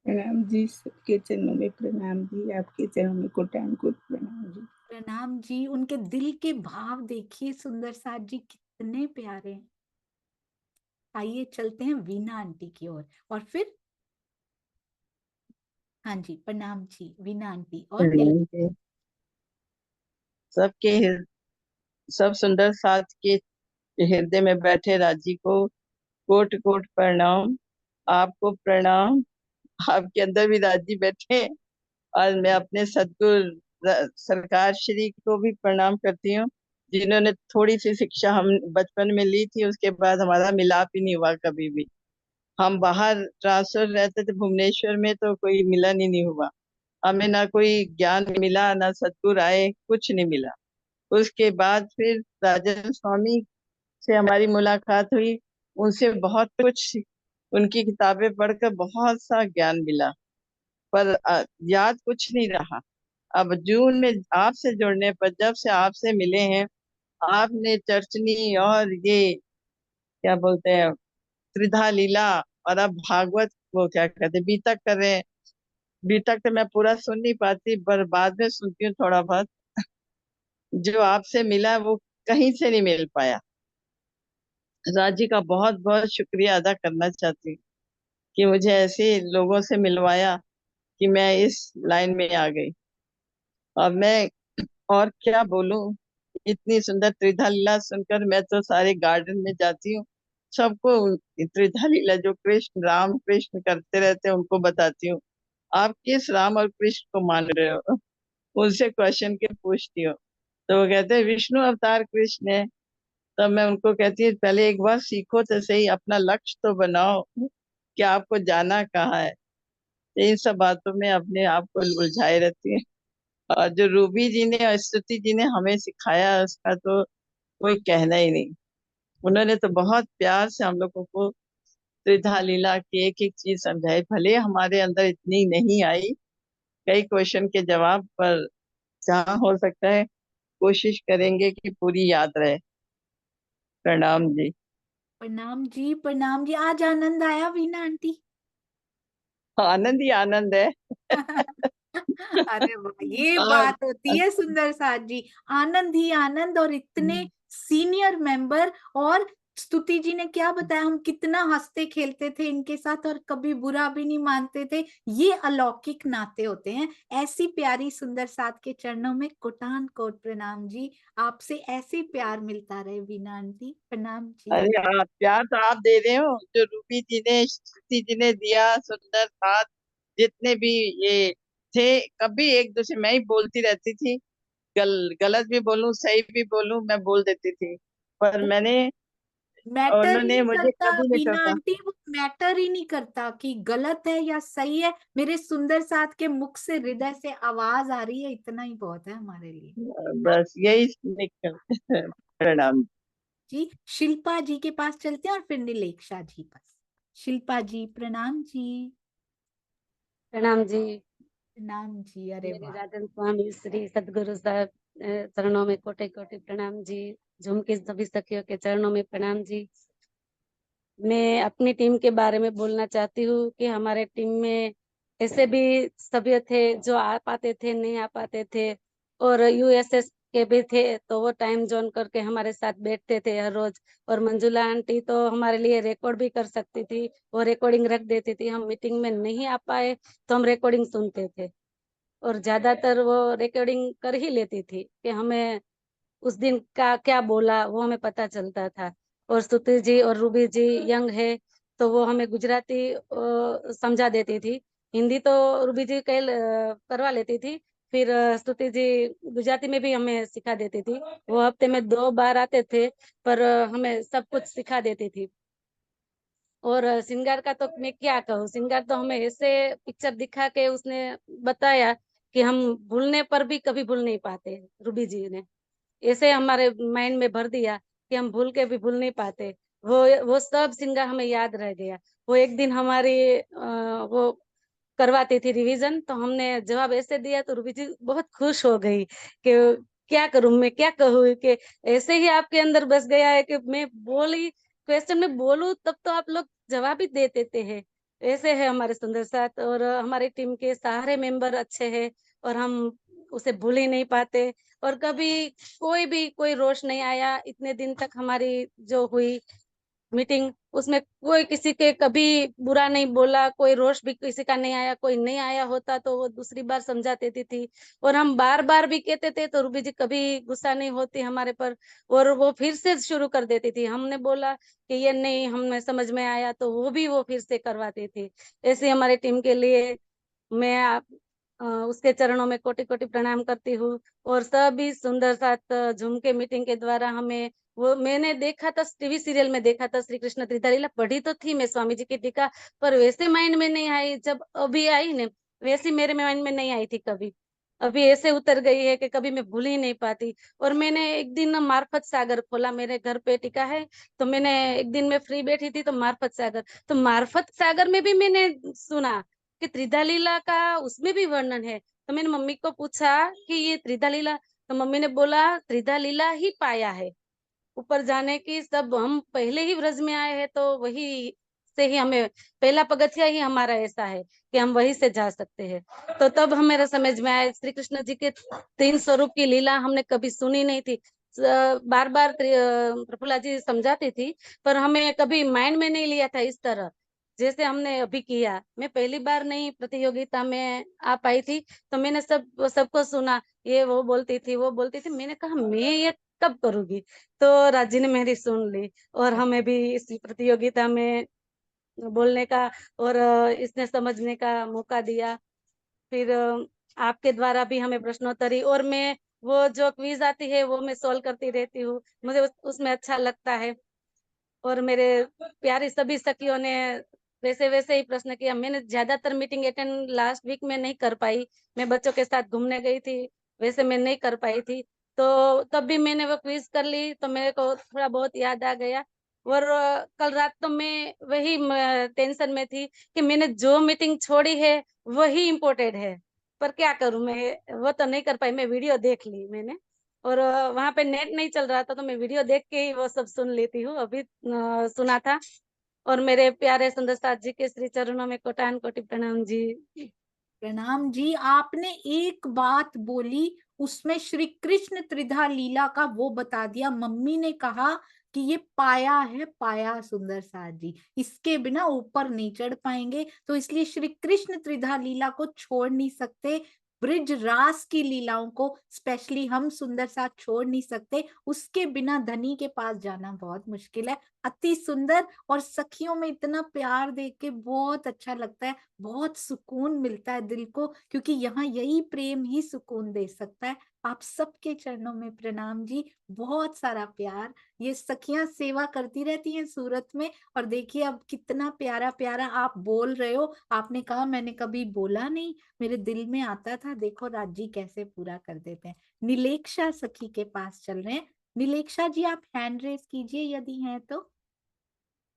प्रणाम जी, सबके चरणों में प्रणाम जी, आपके चरणों में कोटान कोट प्रणाम जी। प्रणाम जी। उनके दिल के भाव देखिए सुंदर साथ जी, कितने प्यारे हैं। आइए चलते हैं वीना आंटी की ओर, और फिर हाँ जी, प्रणाम जी वीना आंटी और प्रणाम जी। सबके सब सुंदर साथ के हृदय में बैठे राजी को कोट कोट प्रणाम। आपको प्रणाम। आपके अंदर भी राजी बैठे हैं। और मैं अपने सदगुरु सरकार श्री को भी प्रणाम करती हूँ, जिन्होंने थोड़ी सी शिक्षा हम बचपन में ली थी, उसके बाद हमारा मिलाप ही नहीं हुआ कभी भी। हम बाहर ट्रांसफर रहते थे भुवनेश्वर में, तो कोई मिलन ही नहीं हुआ हमें, ना कोई ज्ञान मिला, ना सदगुरु आए, कुछ नहीं मिला। उसके बाद फिर राजन स्वामी से हमारी मुलाकात हुई। उनसे बहुत कुछ, उनकी किताबें पढ़कर बहुत सा ज्ञान मिला, पर याद कुछ नहीं रहा। अब जून में आपसे जुड़ने पर, जब से आपसे मिले हैं, आपने चर्चनी और ये क्या बोलते हैं त्रिधा लीला, और अब भागवत, वो क्या कहते हैं बीतक कर रहे हैं। बीतक तो मैं पूरा सुन नहीं पाती, पर बाद में सुनती हूँ थोड़ा बहुत। जो आपसे मिला वो कहीं से नहीं मिल पाया। राजी का बहुत बहुत शुक्रिया अदा करना चाहती हूँ कि मुझे ऐसे लोगों से मिलवाया कि मैं इस लाइन में आ गई। अब मैं और क्या बोलूं, इतनी सुंदर त्रिधा लीला सुनकर मैं तो सारे गार्डन में जाती हूँ, सबको त्रिधा लीला जो कृष्ण राम कृष्ण करते रहते हैं उनको बताती हूँ। आप किस राम और कृष्ण को मान रहे हो, उनसे क्वेश्चन के पूछती हूँ। तो वो कहते हैं विष्णु अवतार कृष्ण है। तब मैं उनको कहती हूँ पहले एक बार सीखो तो सही, अपना लक्ष्य तो बनाओ कि आपको जाना कहाँ है। तो इन सब बातों में अपने आप को उलझाए रहती है। और जो रूबी जी ने और स्तुति जी ने हमें सिखाया, उसका तो कोई कहना ही नहीं। उन्होंने तो बहुत प्यार से हम लोगों को त्रिधा लीला की एक एक चीज समझाई, भले हमारे अंदर इतनी नहीं आई कई क्वेश्चन के जवाब, पर जहाँ हो सकता है कोशिश करेंगे कि पूरी याद रहे। प्रणाम जी। प्रणाम जी, प्रणाम जी। आज आनंद आया वीना आंटी? आनंद ही आनंद है। अरे वाह, ये और बात होती है सुंदर साथ जी। आनंद ही आनंद, और इतने सीनियर मेंबर। और स्तुति जी ने क्या बताया, हम कितना हंसते खेलते थे इनके साथ और कभी बुरा भी नहीं मानते थे। ये अलौकिक नाते होते हैं। ऐसी प्यारी सुंदर साथ के चरणों में कोटान कोट प्रणाम जी। आपसे ऐसे प्यार मिलता रहे वीना आंटी। प्रणाम जी। अरे आप प्यार तो आप दे रहे हो, जो रूबी जी ने श्रुति जी ने दिया सुंदर साथ, जितने भी ये थे, कभी एक दूसरे मैं ही बोलती रहती थी, गलत भी बोलूं सही भी बोलूं मैं बोल देती थी, पर मैंने, मैटर ही उन्होंने नहीं मुझे करता कभी नहीं वीना टोका। आंटी, वो मैटर ही नहीं करता कि गलत है या सही है। मेरे सुंदर साथ के मुख से, हृदय से आवाज आ रही है, इतना ही बहुत है हमारे लिए। बस यही निकल। प्रणाम। जी, शिल्पा जी के पास चलते हैं और फिर नीलेक्षा जी पास। शिल्पा जी, प्रणाम जी। प्रणाम जी। प्रणाम जी। अरे मेरे वाह। राजन स्वामी श्री सदगुरु साहब चरणों में कोटि कोटि प्रणाम जी। झूम के सभी सखियों के चरणों में प्रणाम जी। मैं अपनी टीम के बारे में बोलना चाहती हूँ कि हमारे टीम में ऐसे भी सभ्य थे जो आ पाते थे, नहीं आ पाते थे, और यूएसएस के भी थे, तो वो टाइम जोन करके हमारे साथ बैठते थे हर रोज। और मंजुला आंटी तो हमारे लिए रिकॉर्ड भी कर सकती थी, वो रिकॉर्डिंग रख देती थी। हम मीटिंग में नहीं आ पाए तो हम रिकॉर्डिंग सुनते थे, और ज्यादातर वो रिकॉर्डिंग कर ही लेती थी कि हमें उस दिन का क्या बोला वो हमें पता चलता था। और स्तुति जी और रूबी जी यंग है, तो वो हमें गुजराती समझा देती थी। हिंदी तो रूबी जी करवा लेती थी, फिर स्तुति जी गुजराती में भी हमें सिखा देती थी। वो हफ्ते में 2 बार आते थे, पर हमें सब कुछ सिखा देती थी। और सिंगार का तो मैं क्या कहूँ, सिंगार तो हमें ऐसे पिक्चर दिखा के उसने बताया कि हम भूलने पर भी कभी भूल नहीं पाते। रूबी जी ने ऐसे हमारे माइंड में भर दिया कि हम भूल के भी भूल नहीं पाते। वो सब सिंगर हमें याद रह गया। वो एक दिन हमारी वो करवाती थी रिवीजन, तो हमने जवाब ऐसे दिया तो रूबी जी बहुत खुश हो गई कि क्या करूं, मैं क्या कहूँ, कि ऐसे ही आपके अंदर बस गया है कि मैं बोली, क्वेश्चन में बोलूं तब तो आप लोग जवाब ही दे देते हैं। ऐसे है हमारे सुंदर साथ, और हमारी टीम के सारे मेंबर अच्छे हैं और हम उसे भूल ही नहीं पाते। और कभी कोई रोष नहीं आया इतने दिन तक, हमारी जो हुई मीटिंग उसमें कोई किसी के कभी बुरा नहीं बोला, कोई रोष भी किसी का नहीं आया। कोई नहीं आया होता तो वो दूसरी बार समझा देती थी, और हम बार बार भी कहते थे तो रूबी जी कभी गुस्सा नहीं होती हमारे पर, और वो फिर से शुरू कर देती थी। हमने बोला कि ये नहीं हमें समझ में आया तो वो फिर से करवाती थी। ऐसे हमारी टीम के लिए मैं उसके चरणों में कोटि कोटि प्रणाम करती हूँ। और सभी सुंदर साथ झुमके मीटिंग के द्वारा हमें, वो मैंने देखा था टीवी सीरियल में, देखा था श्री कृष्ण त्रिधा लीला, पढ़ी तो थी मैं स्वामी जी की टीका, पर वैसे माइंड में नहीं आई। जब अभी आई ने वैसी मेरे माइंड में नहीं आई थी कभी, अभी ऐसे उतर गई है कि कभी मैं भूल ही नहीं पाती। और मैंने एक दिन मार्फत सागर खोला, मेरे घर पे टीका है, तो मैंने एक दिन में फ्री बैठी थी तो मार्फत सागर में भी मैंने सुना कि त्रिधा लीला का उसमें भी वर्णन है। तो मैंने मम्मी को पूछा कि ये त्रिधा लीला, तो मम्मी ने बोला त्रिधा लीला ही पाया है ऊपर जाने की, सब हम पहले ही व्रज में आए हैं तो वही से ही हमें पहला पगथिया ही हमारा ऐसा है कि हम वही से जा सकते हैं। तो तब हमें समझ में आया श्री कृष्ण जी के 3 स्वरूप की लीला हमने कभी सुनी नहीं थी। बार बार प्रफुल्ला जी समझाती थी, पर हमें कभी माइंड में नहीं लिया था इस तरह जैसे हमने अभी किया। मैं पहली बार नहीं प्रतियोगिता में आ पाई थी, तो मैंने सबको सुना, ये वो बोलती थी, मैंने कहा मैं ये कब करूंगी। तो राजी ने मेरी सुन ली और हमें भी इस प्रतियोगिता में बोलने का और इसने समझने का मौका दिया। फिर आपके द्वारा भी हमें प्रश्नोत्तरी, और मैं वो जो क्विज आती है वो मैं सोल्व करती रहती हूँ, मुझे उसमें अच्छा लगता है। और मेरे प्यारी सभी सखियों ने वैसे वैसे ही प्रश्न किया। मैंने ज्यादातर मीटिंग अटेंड लास्ट वीक में नहीं कर पाई, मैं बच्चों के साथ घूमने गई थी, वैसे मैं नहीं कर पाई थी। तो तब भी मैंने वो क्विज कर ली तो मेरे को थोड़ा बहुत याद आ गया। और कल रात तो मैं वही टेंशन में थी कि मैंने जो मीटिंग छोड़ी है वही इम्पोर्टेंट है, पर क्या करूं, मैं वो तो नहीं कर पाई। मैं वीडियो देख ली मैंने, और वहां पे नेट नहीं चल रहा था तो मैं वीडियो देख के ही वो सब सुन लेती हूँ, अभी सुना था। और मेरे प्यारे सुंदर साथ जी के श्री चरणों में कोटान कोटि प्रणाम जी। प्रणाम जी। आपने एक बात बोली, उसमें श्री कृष्ण त्रिधा लीला का वो बता दिया। मम्मी ने कहा कि ये पाया है, पाया सुंदर साथ जी, इसके बिना ऊपर नहीं चढ़ पाएंगे, तो इसलिए श्री कृष्ण त्रिधा लीला को छोड़ नहीं सकते। ब्रिज रास की लीलाओं को स्पेशली हम सुंदर साथ छोड़ नहीं सकते, उसके बिना धनी के पास जाना बहुत मुश्किल है। अति सुंदर, और सखियों में इतना प्यार देख के बहुत अच्छा लगता है, बहुत सुकून मिलता है दिल को, क्योंकि यहाँ यही प्रेम ही सुकून दे सकता है। आप सबके चरणों में प्रणाम जी, बहुत सारा प्यार। ये सखियां सेवा करती रहती हैं सूरत में, और देखिए अब कितना प्यारा प्यारा आप बोल रहे हो। आपने कहा मैंने कभी बोला नहीं, मेरे दिल में आता था, देखो राजी कैसे पूरा कर देते हैं। नीलेक्षा सखी के पास चल रहे हैं। नीलेक्षा जी आप हैंड रेस कीजिए यदि हैं तो।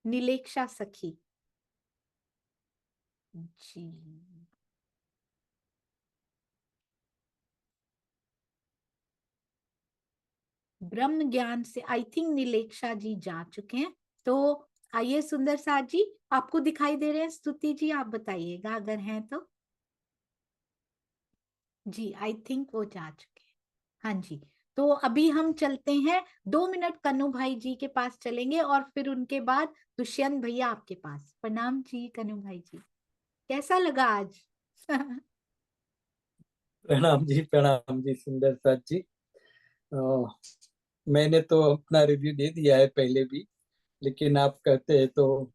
नीलेक्षा सखी जी, ब्रह्म ज्ञान से आई थिंक नीलेक्षा जी जा चुके हैं। तो आइए सुंदर साथ जी, आपको दिखाई दे रहे हैं? स्तुति जी आप बताइएगा अगर हैं तो। जी आई थिंक वो जा चुके हैं। हाँ जी, तो अभी हम चलते हैं 2 मिनट कन्नू भाई जी के पास चलेंगे, और फिर उनके बाद दुष्यंत भैया आपके पास। प्रणाम जी कन्नू भाई जी, कैसा लगा आज? प्रणाम जी सुंदर साथ जी। अ, मैंने तो अपना रिव्यू दे दिया है पहले भी, लेकिन आप कहते हैं तो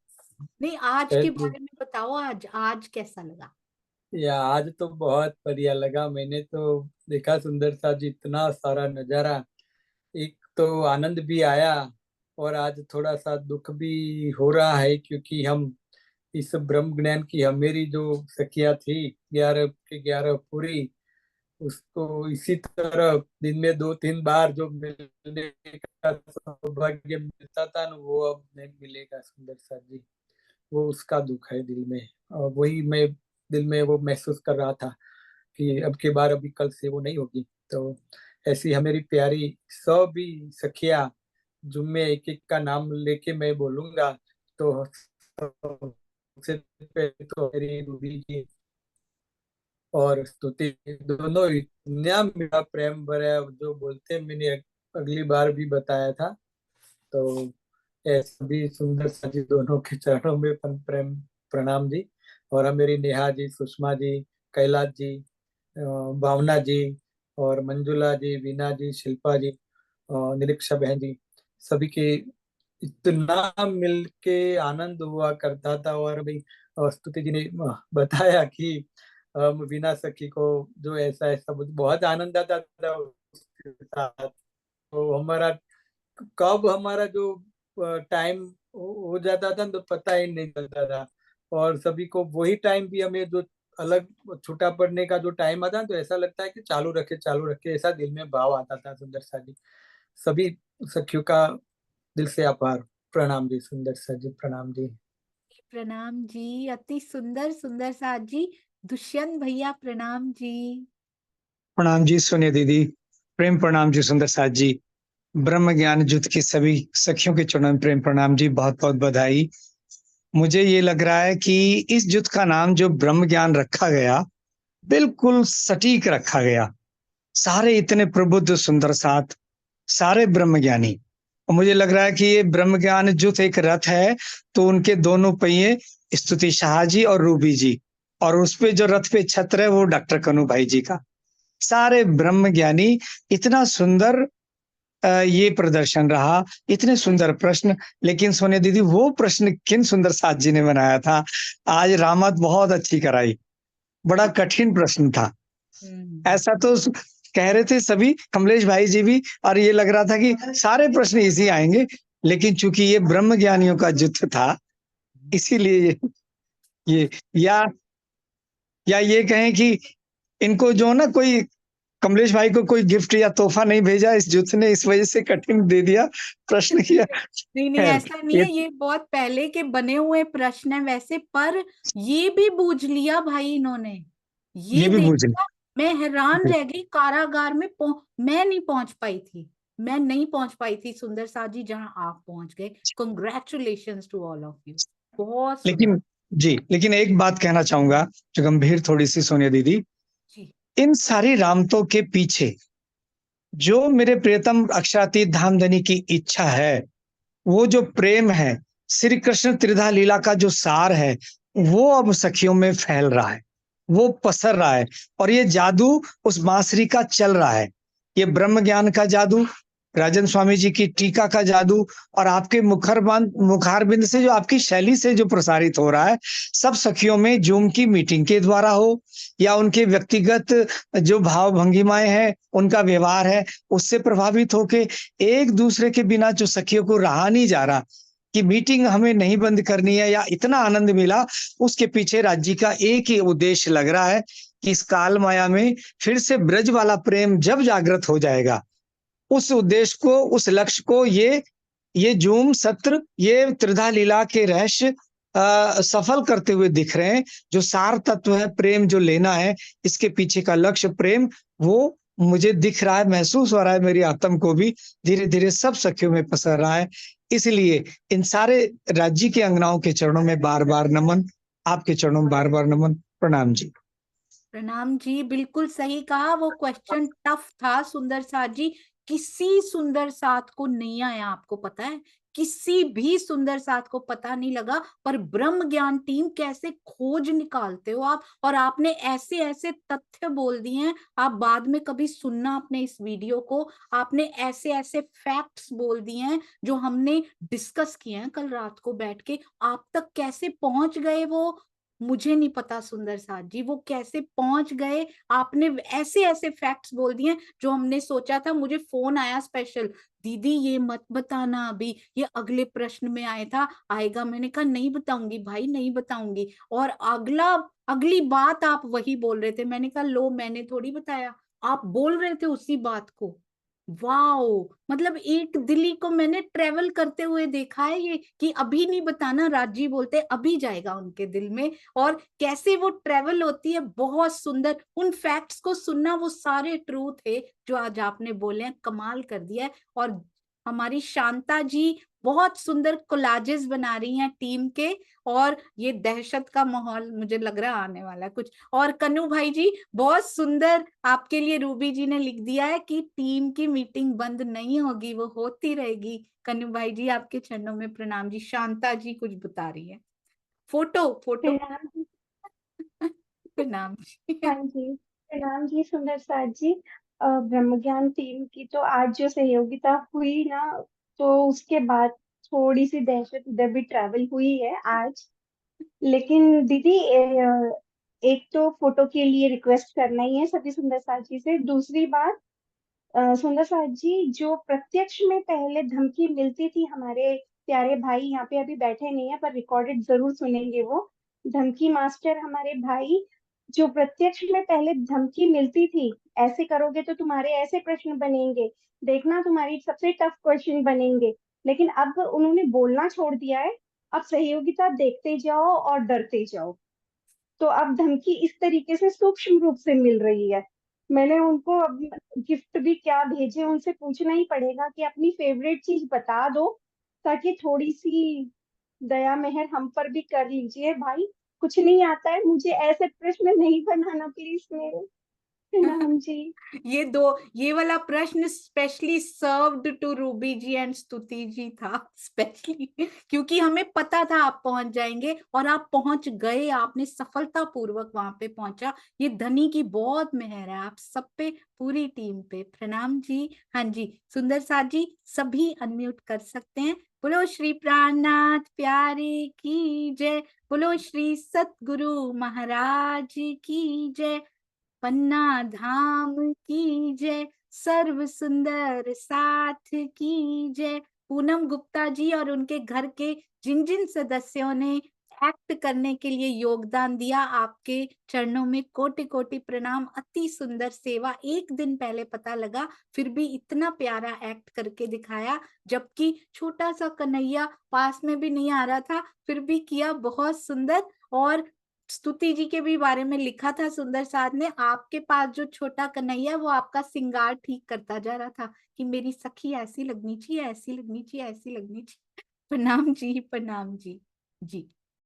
नहीं, आज कह के दूं। बारे में बताओ, आज आज कैसा लगा? या आज तो बहुत बढ़िया लगा। मैंने तो देखा सुंदर साथ जी, इतना सारा नजारा, एक तो आनंद भी आया, और आज थोड़ा सा दुख भी हो रहा है क्योंकि हम इस ब्रह्म ज्ञान की मेरी जो सखिया थी 11 के 11 पूरी, उसको इसी तरह दिन में 2-3 बार जो मिलने का सौभाग्य मिलता था ना, वो अब नहीं मिलेगा सुंदर साथ जी। वो उसका दुख है दिल में, और वही मैं दिल में वो महसूस कर रहा था कि अब की बार अभी कल से वो नहीं होगी। तो ऐसी हमारी प्यारी सभी सखिया, जुम्मे एक एक का नाम लेके मैं बोलूंगा तो सबसे पहले तो मेरी रूबी जी और स्तुति, दोनों इतना मेरा प्रेम भरा जो बोलते मैंने अगली बार भी बताया था। तो ऐसे भी सुंदर सा जी दोनों के चरणों में प्रेम प्रणाम जी। और मेरी नेहा जी, सुषमा जी, कैलाश जी, भावना जी और मंजुला जी, वीना जी, शिल्पा जी, निरीक्षा बहन जी, सभी के इतना मिलके आनंद हुआ करता था। और भाई स्तुति जी ने बताया कि वीना सखी को जो ऐसा ऐसा बहुत आनंद आता था उसके साथ। तो हमारा कब हमारा जो टाइम हो जाता था तो पता ही नहीं चलता था। और सभी को वही टाइम भी हमें जो अलग छुट्टा पड़ने का जो टाइम आता है तो ऐसा लगता है कि चालू रखे ऐसा दिल में भाव आता था। सुंदर सा जी, सभी सखियों का दिल से आभार, प्रणाम जी। सुंदर सा जी, प्रणाम जी। प्रणाम जी, अति सुंदर सुंदर साथ जी। दुष्यंत भैया प्रणाम जी। प्रणाम जी सोनिया दीदी, प्रेम प्रणाम जी सुंदर साथ जी। ब्रह्म ज्ञान जुट की सभी सखियों के चरणों में प्रेम प्रणाम जी, बहुत बहुत बधाई। मुझे ये लग रहा है कि इस जुट का नाम जो ब्रह्म ज्ञान रखा गया, बिल्कुल सटीक रखा गया। सारे इतने प्रबुद्ध सुंदर साथ, सारे ब्रह्म ज्ञानी। और मुझे लग रहा है कि ये ब्रह्म ज्ञान जुट एक रथ है, तो उनके दोनों पहिए स्तुति शाह जी और रूबी जी, और उस पे जो रथ पे छत्र है वो डॉक्टर कन्हू भाई जी का। सारे ब्रह्म ज्ञानी, इतना सुंदर ये प्रदर्शन रहा, इतने सुंदर प्रश्न। लेकिन सोनिया दीदी, वो प्रश्न किन सुंदर साथ जी ने बनाया था। आज रामत बहुत अच्छी कराई, बड़ा कठिन प्रश्न था। ऐसा तो कह रहे थे सभी, कमलेश भाई जी भी, और ये लग रहा था कि सारे प्रश्न इसी आएंगे। लेकिन चूंकि ये ब्रह्म ज्ञानियों का युद्ध था, इसीलिए ये या ये कहें कि इनको जो ना कोई कमलेश भाई को कोई गिफ्ट या तोहफा नहीं भेजा इस जुथ ने, इस वजह से कठिन दे दिया प्रश्न किया। नहीं, ऐसा नहीं है, ये बहुत पहले के बने हुए प्रश्न है वैसे, पर ये भी बूझ लिया भाई इन्होंने। ये भी बूझ देखा, मैं हैरान रह गई। कारागार में मैं नहीं पहुंच पाई थी, मैं नहीं पहुंच पाई थी सुंदर साथ जी जहां आप पहुंच गए। Congratulations to all of you, बहुत लेकिन जी, लेकिन एक बात कहना चाहूंगा जो गंभीर थोड़ी सी सोनिया दीदी, जी। इन सारी रामतों के पीछे जो मेरे प्रियतम अक्षरातीत धामधनी की इच्छा है, वो जो प्रेम है, श्री कृष्ण त्रिधा लीला का जो सार है, वो अब सखियों में फैल रहा है, वो पसर रहा है। और ये जादू उस बांसुरी का चल रहा है। ये ब्रह्म ज्ञान का जादू, राजन स्वामी जी की टीका का जादू, और आपके मुखारबिंद से जो आपकी शैली से जो प्रसारित हो रहा है, सब सखियों में जूम की मीटिंग के द्वारा हो या उनके व्यक्तिगत जो भाव भंगिमाएं हैं, उनका व्यवहार है, उससे प्रभावित होके एक दूसरे के बिना जो सखियों को रहा नहीं जा रहा कि मीटिंग हमें नहीं बंद करनी है, या इतना आनंद मिला, उसके पीछे राज्य का एक ही उद्देश्य लग रहा है कि इस काल माया में फिर से ब्रज वाला प्रेम जब जागृत हो जाएगा, उस उद्देश्य को, उस लक्ष्य को ये जूम सत्र, ये त्रिधा लीला के रहस्य सफल करते हुए दिख रहे हैं। जो सार तत्व है, प्रेम जो लेना है, इसके पीछे का लक्ष्य प्रेम, वो मुझे दिख रहा है, महसूस हो रहा है, मेरी आत्म को भी धीरे धीरे सब सखियों में पसर रहा है। इसलिए इन सारे राज्य के अंगनाओं के चरणों में बार बार नमन, आपके चरणों में बार बार नमन, प्रणाम जी। प्रणाम जी, बिल्कुल सही कहा। वो क्वेश्चन टफ था सुंदर साथ जी, किसी सुंदर साथ को नहीं आया, आपको पता है, किसी भी सुंदर साथ को पता नहीं लगा। पर ब्रह्म ज्ञान टीम कैसे खोज निकालते हो आप, और आपने ऐसे ऐसे तथ्य बोल दिए हैं, आप बाद में कभी सुनना अपने इस वीडियो को। आपने ऐसे ऐसे फैक्ट्स बोल दिए हैं जो हमने डिस्कस किए हैं कल रात को बैठ के। आप तक कैसे पहुंच गए वो मुझे नहीं पता सुंदर साथ जी, वो कैसे पहुंच गए। आपने ऐसे ऐसे फैक्ट्स बोल दिए जो हमने सोचा था। मुझे फोन आया स्पेशल, दीदी ये मत बताना अभी, ये अगले प्रश्न में आएगा। मैंने कहा नहीं बताऊंगी भाई, नहीं बताऊंगी। और अगली बात आप वही बोल रहे थे। मैंने कहा लो, मैंने थोड़ी बताया, आप बोल रहे थे उसी बात को। वाओ, मतलब एक दिल्ली को मैंने ट्रेवल करते हुए देखा है, ये कि अभी नहीं बताना, राजी बोलते अभी जाएगा उनके दिल में, और कैसे वो ट्रेवल होती है, बहुत सुंदर। उन फैक्ट्स को सुनना, वो सारे ट्रू थे जो आज आपने बोले हैं, कमाल कर दिया है। और हमारी शांता जी बहुत सुंदर कोलाजेस बना रही हैं टीम के, और ये दहशत का माहौल मुझे लग रहा आने वाला है कुछ। और कन्नू भाई जी बहुत सुंदर आपके लिए रूबी जी ने लिख दिया है कि टीम की मीटिंग बंद नहीं होगी, वो होती रहेगी। कन्नू भाई जी आपके चरणों में प्रणाम जी। शांता जी कुछ बता रही है, फोटो फोटो प्रणाम जी। प्रणाम जी। हाँ जी, प्रणाम जी सुंदर साथ जी। ब्रह्म ज्ञान टीम की तो आज जो सहयोगिता हुई ना, तो उसके बाद थोड़ी सी दहशत इधर भी ट्रैवल हुई है आज। लेकिन दीदी एक तो फोटो के लिए रिक्वेस्ट करना ही है सभी सुंदर साथ जी से। दूसरी बात, सुंदर साथ जी, जो प्रत्यक्ष में पहले धमकी मिलती थी, हमारे प्यारे भाई यहाँ पे अभी बैठे नहीं है पर रिकॉर्डेड जरूर सुनेंगे वो, धमकी मास्टर हमारे भाई, जो प्रत्यक्ष में पहले धमकी मिलती थी, ऐसे करोगे तो तुम्हारे ऐसे प्रश्न बनेंगे, देखना तुम्हारी सबसे टफ क्वेश्चन बनेंगे, लेकिन अब उन्होंने बोलना छोड़ दिया है। अब सहयोगिता देखते जाओ और डरते जाओ। तो अब धमकी इस तरीके से सूक्ष्म रूप से मिल रही है। मैंने उनको अब गिफ्ट भी क्या भेजे, उनसे पूछना ही पड़ेगा कि अपनी फेवरेट चीज बता दो, ताकि थोड़ी सी दया मेहर हम पर भी कर लीजिए भाई। कुछ नहीं आता है मुझे, ऐसे प्रश्न नहीं बनाना प्लीज मेरे। प्रणाम जी। ये वाला प्रश्न specially served to Ruby ji and Stuti ji था, स्पेशली क्योंकि हमें पता था आप पहुंच जाएंगे, और आप पहुंच गए, आपने सफलता पूर्वक वहां पे पहुंचा। ये धनी की बहुत मेहर है आप सब पे, पूरी टीम पे। प्रणाम जी। हाँ जी, सुंदर साथ जी सभी अनम्यूट कर सकते हैं। बोलो श्री प्राणनाथ प्यारे की जय, बोलो श्री सतगुरु महाराज की जय, पन्ना धाम की जय, सर्व सुंदर साथ की जय। पूनम गुप्ता जी और उनके घर के जिन जिन सदस्यों ने एक्ट करने के लिए योगदान दिया, आपके चरणों में कोटि कोटि प्रणाम। अति सुंदर सेवा, एक दिन पहले पता लगा, फिर भी इतना प्यारा एक्ट करके दिखाया, जबकि छोटा सा कन्हैया पास में भी नहीं आ रहा था, फिर भी किया बहुत सुंदर। और स्तुति जी के भी बारे में लिखा था सुंदर साथ ने, आपके पास जो छोटा कन्हैया वो आपका सिंगार ठीक करता जा रहा था कि मेरी सखी ऐसी लगनी चाहिए, ऐसी लगनी चाहिए, ऐसी लगनी चाहिए। प्रणाम जी, प्रणाम जी। जी